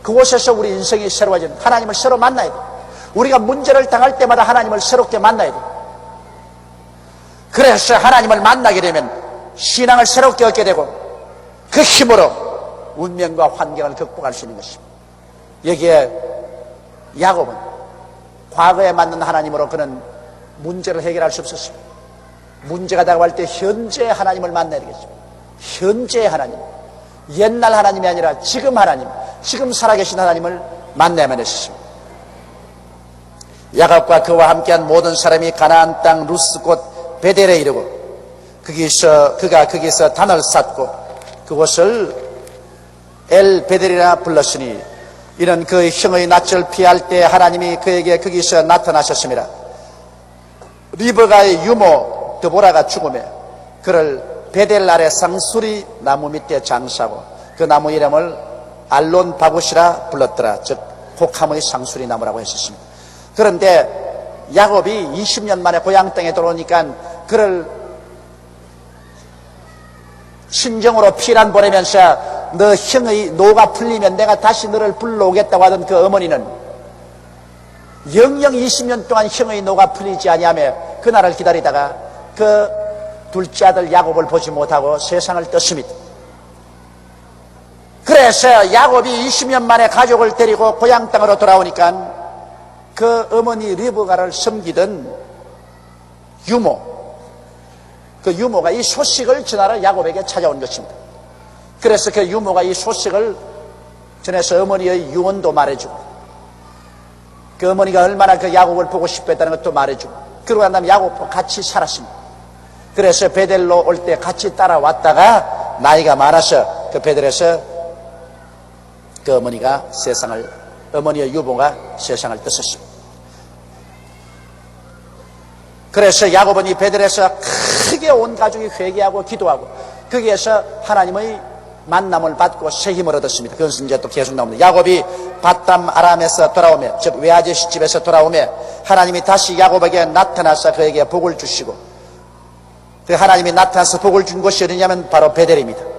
그곳에서 우리 인생이 새로워지는 하나님을 새로 만나야 돼. 우리가 문제를 당할 때마다 하나님을 새롭게 만나야 돼. 그래서 하나님을 만나게 되면 신앙을 새롭게 얻게 되고 그 힘으로 운명과 환경을 극복할 수 있는 것입니다. 여기에 야곱은 과거에 맞는 하나님으로 그는 문제를 해결할 수 없었습니다. 문제가 다가올 때 현재의 하나님을 만나야 되겠습니다. 현재의 하나님, 옛날 하나님이 아니라 지금 하나님, 지금 살아계신 하나님을 만나야만 했습니다. 야곱과 그와 함께한 모든 사람이 가나안 땅 루스 곧 베델에 이르고 그가 거기서 단을 쌓고 그곳을 엘 베델이라 불렀으니 이는 그 형의 낯을 피할 때 하나님이 그에게 거기서 나타나셨습니다. 리브가의 유모 드보라가 죽음에 그를 베델 아래 상수리 나무 밑에 장사하고 그 나무 이름을 알론 바굿이라 불렀더라. 즉 혹함의 상수리 나무라고 했었습니다. 그런데 야곱이 20년 만에 고향 땅에 들어오니까 그를 친정으로 피란 보내면서 너 형의 노가 풀리면 내가 다시 너를 불러오겠다고 하던 그 어머니는 영영 20년 동안 형의 노가 풀리지 아니하며 그날을 기다리다가 그 둘째 아들 야곱을 보지 못하고 세상을 떴습니다. 그래서 야곱이 20년 만에 가족을 데리고 고향 땅으로 돌아오니까 그 어머니 리브가를 섬기던 유모, 그 유모가 이 소식을 전하러 야곱에게 찾아온 것입니다. 그래서 그 유모가 이 소식을 전해서 어머니의 유언도 말해주고 그 어머니가 얼마나 그 야곱을 보고 싶어 했다는 것도 말해주고 그러고 난 다음에 야곱과 같이 살았습니다. 그래서 베델로 올 때 같이 따라왔다가 나이가 많아서 그 베델에서 그 어머니의 유모가 세상을 떴었습니다. 그래서 야곱은 이 베델에서 크게 온 가족이 회개하고 기도하고 거기에서 하나님의 만남을 받고 새 힘을 얻었습니다. 그것은 이제 또 계속 나옵니다. 야곱이 밧담 아람에서 돌아오며 즉 외아저씨 집에서 돌아오며 하나님이 다시 야곱에게 나타나서 그에게 복을 주시고 그 하나님이 나타나서 복을 준 곳이 어디냐면 바로 베델입니다.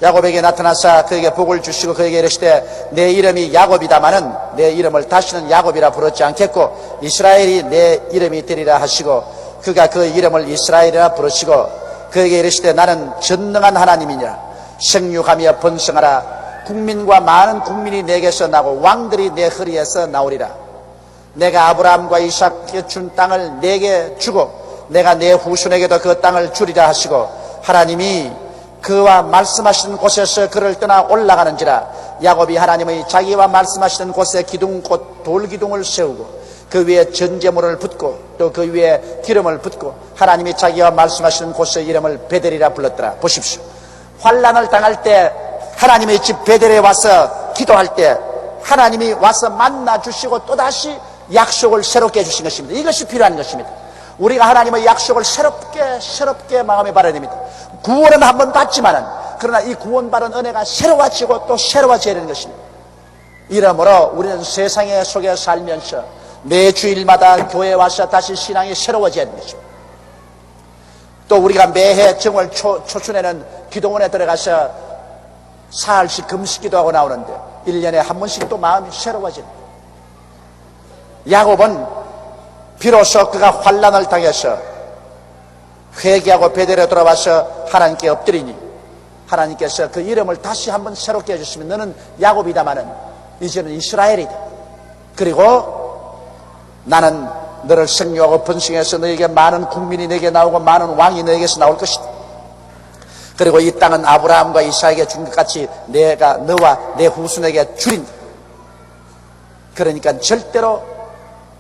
야곱에게 나타나서 그에게 복을 주시고 그에게 이르시되 내 이름이 야곱이다마는 내 이름을 다시는 야곱이라 부르지 않겠고 이스라엘이 내 이름이 되리라 하시고 그가 그 이름을 이스라엘이라 부르시고 그에게 이르시되 나는 전능한 하나님이냐 생육하며 번성하라 국민과 많은 국민이 내게서 나고 왕들이 내 허리에서 나오리라. 내가 아브라함과 이삭에게 준 땅을 내게 주고 내가 내 후손에게도 그 땅을 주리라 하시고 하나님이 그와 말씀하시는 곳에서 그를 떠나 올라가는지라. 야곱이 하나님의 자기와 말씀하시는 곳에 기둥꽃 돌기둥을 세우고 그 위에 전제물을 붓고 또 그 위에 기름을 붓고 하나님이 자기와 말씀하시는 곳의 이름을 베델이라 불렀더라. 보십시오. 환난을 당할 때 하나님의 집 베델에 와서 기도할 때 하나님이 와서 만나 주시고 또다시 약속을 새롭게 해주신 것입니다. 이것이 필요한 것입니다. 우리가 하나님의 약속을 새롭게 마음에 받아야 됩니다. 구원은 한번 받지만은 그러나 이 구원받은 은혜가 새로워지고 또 새로워져야 되는 것입니다. 이러므로 우리는 세상의 속에 살면서 매 주일마다 교회에 와서 다시 신앙이 새로워져야 되는 것입니다. 또 우리가 매해 정월 초춘에는 기도원에 들어가서 사흘씩 금식기도 하고 나오는데 1년에 한 번씩 또 마음이 새로워집니다. 야곱은 비로소 그가 환난을 당해서 회개하고 베델에 돌아와서 하나님께 엎드리니 하나님께서 그 이름을 다시 한번 새롭게 해주시면 너는 야곱이다마는 이제는 이스라엘이다. 그리고 나는 너를 생육하고 번성해서 너에게 많은 국민이 내게 나오고 많은 왕이 너에게서 나올 것이다. 그리고 이 땅은 아브라함과 이삭에게 준 것 같이 내가 너와 내 후손에게 주린다. 그러니까 절대로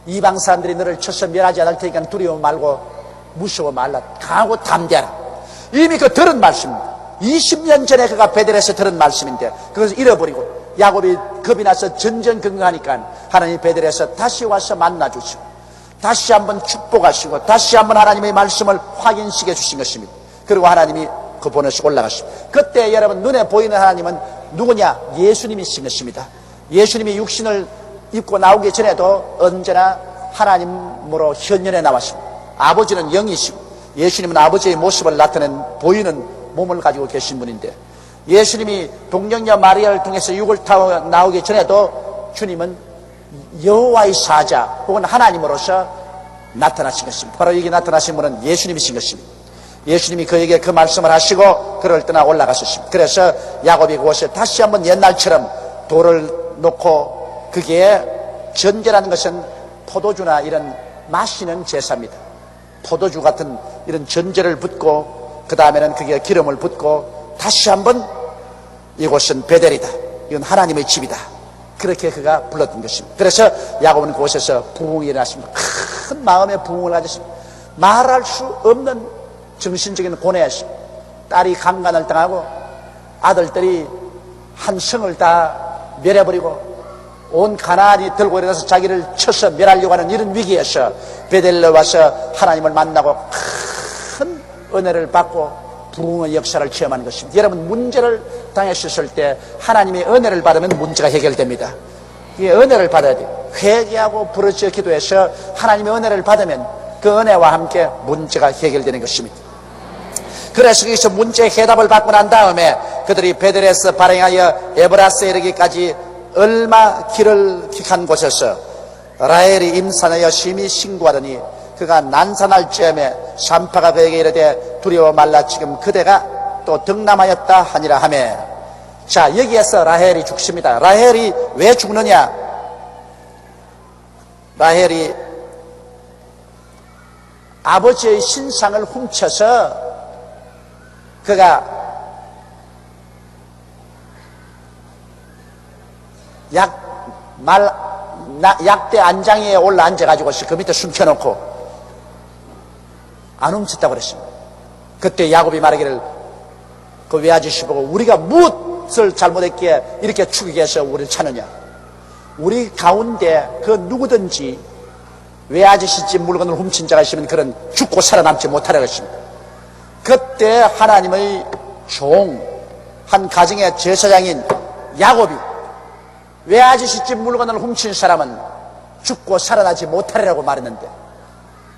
이방 사람들이 너를 쳐서 멸하지 않을 테니까 두려워 말고 무서워 말라. 강하고 담대하라. 이미 그 들은 말씀입니다. 20년 전에 그가 베델에서 들은 말씀인데 그것을 잃어버리고 야곱이 겁이 나서 전전긍긍하니까 하나님 베델에서 다시 와서 만나주시고 다시 한번 축복하시고 다시 한번 하나님의 말씀을 확인시켜 주신 것입니다. 그리고 하나님이 그 보내서 올라가십니다. 그때 여러분 눈에 보이는 하나님은 누구냐? 예수님이신 것입니다. 예수님이 육신을 입고 나오기 전에도 언제나 하나님으로 현현에 나왔습니다. 아버지는 영이시고 예수님은 아버지의 모습을 나타낸 보이는 몸을 가지고 계신 분인데 예수님이 동정녀 마리아를 통해서 육을 타고 나오기 전에도 주님은 여호와의 사자 혹은 하나님으로서 나타나신 것입니다. 바로 여기 나타나신 분은 예수님이신 것입니다. 예수님이 그에게 그 말씀을 하시고 그를 떠나 올라가셨습니다. 그래서 야곱이 그곳에 다시 한번 옛날처럼 돌을 놓고 그게 전제라는 것은 포도주나 이런 마시는 제사입니다. 포도주 같은 이런 전제를 붓고 그 다음에는 그게 기름을 붓고 다시 한번 이곳은 베델이다. 이건 하나님의 집이다. 그렇게 그가 불렀던 것입니다. 그래서 야곱은 그곳에서 부흥이 일어났습니다. 큰 마음의 부흥을 가졌습니다. 말할 수 없는 정신적인 고뇌였습니다. 딸이 강간을 당하고 아들들이 한 성을 다 멸해버리고 온 가나안이 들고 일어나서 자기를 쳐서 멸하려고 하는 이런 위기에서 베델로 와서 하나님을 만나고 큰 은혜를 받고 부흥의 역사를 체험하는 것입니다. 여러분, 문제를 당했을 때 하나님의 은혜를 받으면 문제가 해결됩니다. 이 은혜를 받아야 돼요. 회개하고 부르짖어 기도해서 하나님의 은혜를 받으면 그 은혜와 함께 문제가 해결되는 것입니다. 그래서 여기서 문제의 해답을 받고 난 다음에 그들이 베들에서 발행하여 에브라스에 이르기까지 얼마 길을 간 곳에서 라헬이 임산하여 심히 신고하더니 그가 난산할 즈음에 산파가 그에게 이르되 두려워 말라 지금 그대가 또 득남하였다 하니라 하매. 자, 여기에서 라헬이 죽습니다. 라헬이 왜 죽느냐? 라헬이 아버지의 신상을 훔쳐서 그가 약대 안장에 올라 앉아가지고 그 밑에 숨겨놓고 안 훔쳤다고 그랬습니다. 그때 야곱이 말하기를 그 외아저씨 보고 우리가 무엇을 잘못했기에 이렇게 죽이게 해서 우리를 찾느냐. 우리 가운데 그 누구든지 외아저씨 집 물건을 훔친 자가 있으면 그런 죽고 살아남지 못하라고 했습니다. 그때 하나님의 한 가정의 제사장인 야곱이 외아저씨 집 물건을 훔친 사람은 죽고 살아나지 못하리라고 말했는데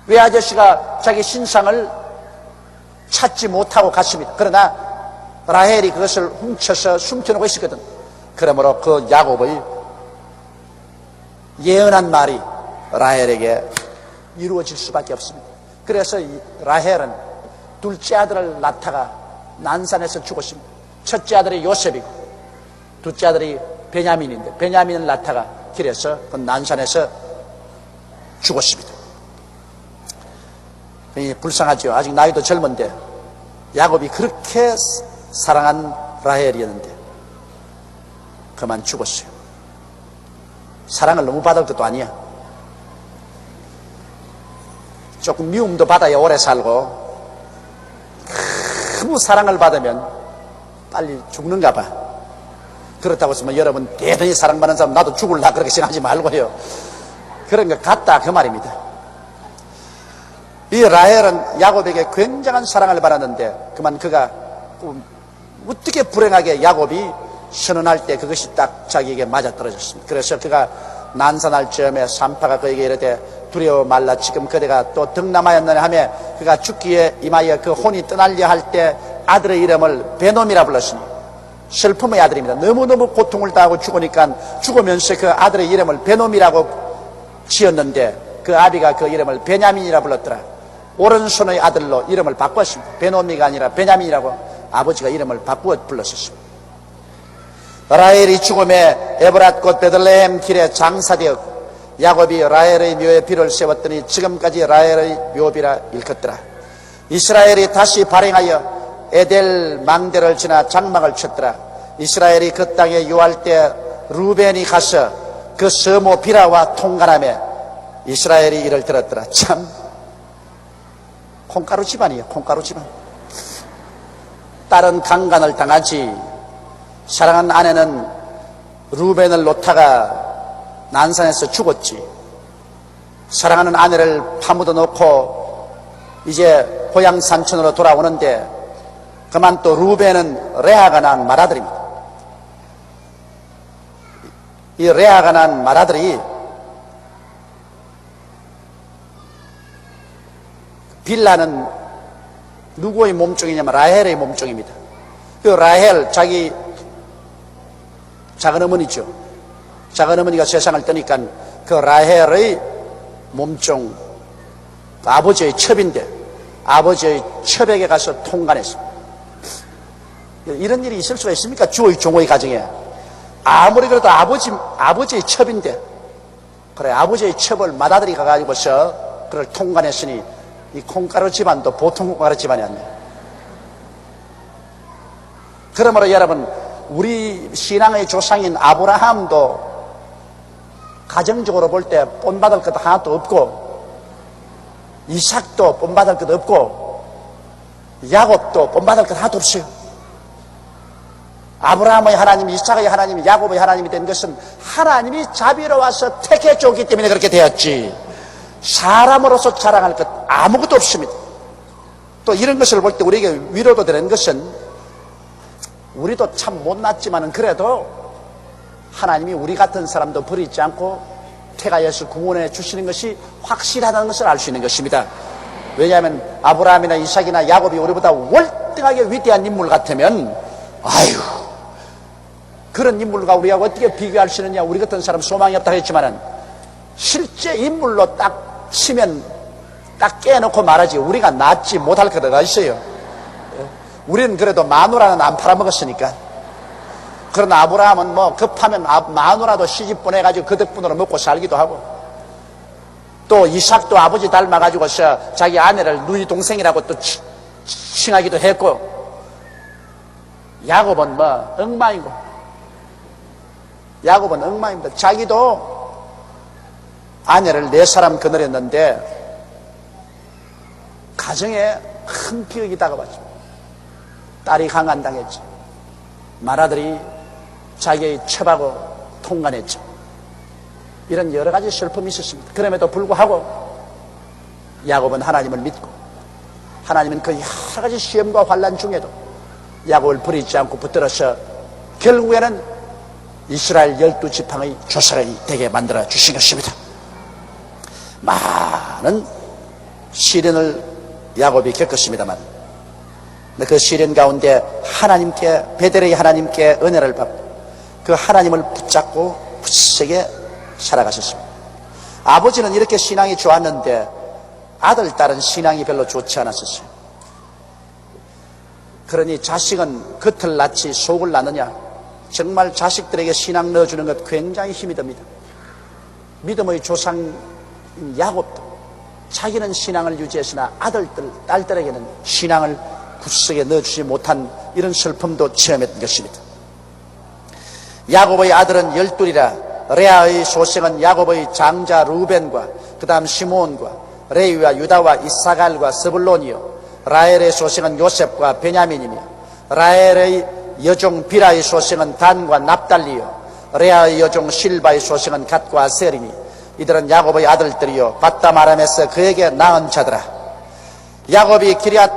외아저씨가 자기 신상을 찾지 못하고 갔습니다. 그러나 라헬이 그것을 훔쳐서 숨겨놓고 있었거든. 그러므로 그 야곱의 예언한 말이 라헬에게 이루어질 수밖에 없습니다. 그래서 라헬은 둘째 아들을 낳다가 난산에서 죽었습니다. 첫째 아들이 요셉이고 둘째 아들이 베냐민인데 베냐민을 낳다가 길에서 그 난산에서 죽었습니다. 불쌍하죠. 아직 나이도 젊은데 야곱이 그렇게 사랑한 라헬이었는데 그만 죽었어요. 사랑을 너무 받을 것도 아니야. 조금 미움도 받아야 오래 살고 너무 사랑을 받으면 빨리 죽는가 봐. 그렇다고 해서 여러분 대단히 사랑받는 사람 나도 죽을라 그렇게 생각하지 말고요. 그런 것 같다 그 말입니다. 이 라헬은 야곱에게 굉장한 사랑을 받았는데 그만 그가 어떻게 불행하게 야곱이 선언할 때 그것이 딱 자기에게 맞아떨어졌습니다. 그래서 그가 난산할 즈음에 산파가 그에게 이르되 두려워 말라 지금 그대가 또 득남하였느냐 하며 그가 죽기에 임하여 그 혼이 떠날려 할 때 아들의 이름을 베놈이라 불렀으니 슬픔의 아들입니다. 너무너무 고통을 당하고 죽으면서 그 아들의 이름을 베놈이라고 지었는데 그 아비가 그 이름을 베냐민이라 불렀더라. 오른손의 아들로 이름을 바꿨습니다. 베노미가 아니라 베냐민이라고 아버지가 이름을 바꾸어 불렀었습니다. 라헬이 죽음에 에브랏 곧 베들레헴 길에 장사되었고 야곱이 라헬의 묘에 비를 세웠더니 지금까지 라헬의 묘비라 일컫더라. 이스라엘이 다시 발행하여 에델 망대를 지나 장막을 쳤더라. 이스라엘이 그 땅에 유할 때 루벤이 가서 그 서모 비라와 통관하며 이스라엘이 이를 들었더라. 참 콩가루 집안이에요. 콩가루 집안. 딸은 강간을 당하지 사랑한 아내는 루벤을 놓다가 난산에서 죽었지. 사랑하는 아내를 파묻어 놓고 이제 고향 산촌으로 돌아오는데 그만 또 루벤은 레아가 낳은 맏아들입니다. 이 레아가 낳은 맏아들이 빌라는 누구의 몸종이냐면 라헬의 몸종입니다. 그 라헬 자기 작은 어머니죠. 작은 어머니가 세상을 떠니까 그 라헬의 몸종 아버지의 첩인데 아버지의 첩에게 가서 통관했습니다. 이런 일이 있을 수가 있습니까? 주의 종의 가정에 아무리 그래도 아버지의 첩인데 그래 아버지의 첩을 맏아들이 가가지고서 그를 통관했으니 이 콩가루 집안도 보통 콩가루 집안이 아니에요. 그러므로 여러분 우리 신앙의 조상인 아브라함도 가정적으로 볼 때 본받을 것도 하나도 없고 이삭도 본받을 것도 없고 야곱도 본받을 것 하나도 없어요. 아브라함의 하나님, 이삭의 하나님, 야곱의 하나님이 된 것은 하나님이 자비로워서 택해 줬기 때문에 그렇게 되었지 사람으로서 자랑할 것 아무것도 없습니다. 또 이런 것을 볼 때 우리에게 위로도 되는 것은 우리도 참 못났지만은 그래도 하나님이 우리 같은 사람도 버리지 않고 태가에서 구원해 주시는 것이 확실하다는 것을 알 수 있는 것입니다. 왜냐하면 아브라함이나 이삭이나 야곱이 우리보다 월등하게 위대한 인물 같으면 아유 그런 인물과 우리가 어떻게 비교할 수 있느냐, 우리 같은 사람 소망이 없다고 했지만은 실제 인물로 딱 치면 딱 깨놓고 말하지 우리가 낫지 못할 거가 있어요. 우리는 그래도 마누라는 안 팔아먹었으니까. 그러나 아브라함은 뭐 급하면 마누라도 시집 보내가지고 그 덕분으로 먹고 살기도 하고, 또 이삭도 아버지 닮아가지고 자기 아내를 누이 동생이라고 또 칭하기도 했고, 야곱은 뭐 엉망이고, 야곱은 엉망입니다. 자기도 아내를 4사람 거느렸는데 가정에 큰 비극이 다가왔죠. 딸이 강간당했죠. 맏아들이 자기의 첩하고 통간했죠. 이런 여러 가지 슬픔이 있었습니다. 그럼에도 불구하고 야곱은 하나님을 믿고, 하나님은 그 여러 가지 시험과 환난 중에도 야곱을 버리지 않고 붙들어서 결국에는 이스라엘 12지팡의 조상이 되게 만들어 주신 것입니다. 많은 시련을 야곱이 겪었습니다만 그 시련 가운데 하나님께, 베델의 하나님께 은혜를 받고 그 하나님을 붙잡고 굳세게 살아가셨습니다. 아버지는 이렇게 신앙이 좋았는데 아들, 딸은 신앙이 별로 좋지 않았었어요. 그러니 자식은 겉을 낳지 속을 낳느냐, 정말 자식들에게 신앙 넣어주는 것 굉장히 힘이 듭니다. 믿음의 조상 야곱도 자기는 신앙을 유지했으나 아들들, 딸들에게는 신앙을 굳세게 넣어주지 못한 이런 슬픔도 체험했던 것입니다. 야곱의 아들은 12이라 레아의 소생은 야곱의 장자 루벤과 그 다음 시므온과 레위와 유다와 이사갈과 스불론이요, 라헬의 소생은 요셉과 베냐민이며 라헬의 여종 비라의 소생은 단과 납달리요, 레아의 여종 실바의 소생은 갓과 아셀이니 이들은 야곱의 아들들이요 바담 아람에서 그에게 낳은 자들아. 야곱이 기럇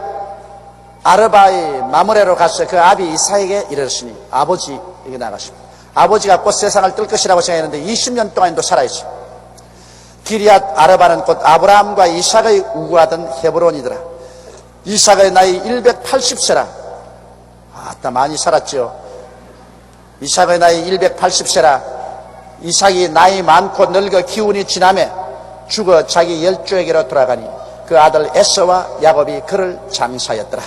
아르바의 마므레로 가서 그 아비 이삭에게 이르렀으니 아버지에게 나갔습니다. 아버지가 곧 세상을 뜰 것이라고 생각했는데 20년 동안도 살아있어요. 기럇 아르바는 곧 아브라함과 이삭의 우구하던 헤브론이더라. 이삭의 나이 180세라. 아따 많이 살았죠. 이삭의 나이 180세라. 이삭이 나이 많고 늙어 기운이 지나매 죽어 자기 열조에게로 돌아가니 그 아들 에서와 야곱이 그를 장사하였더라.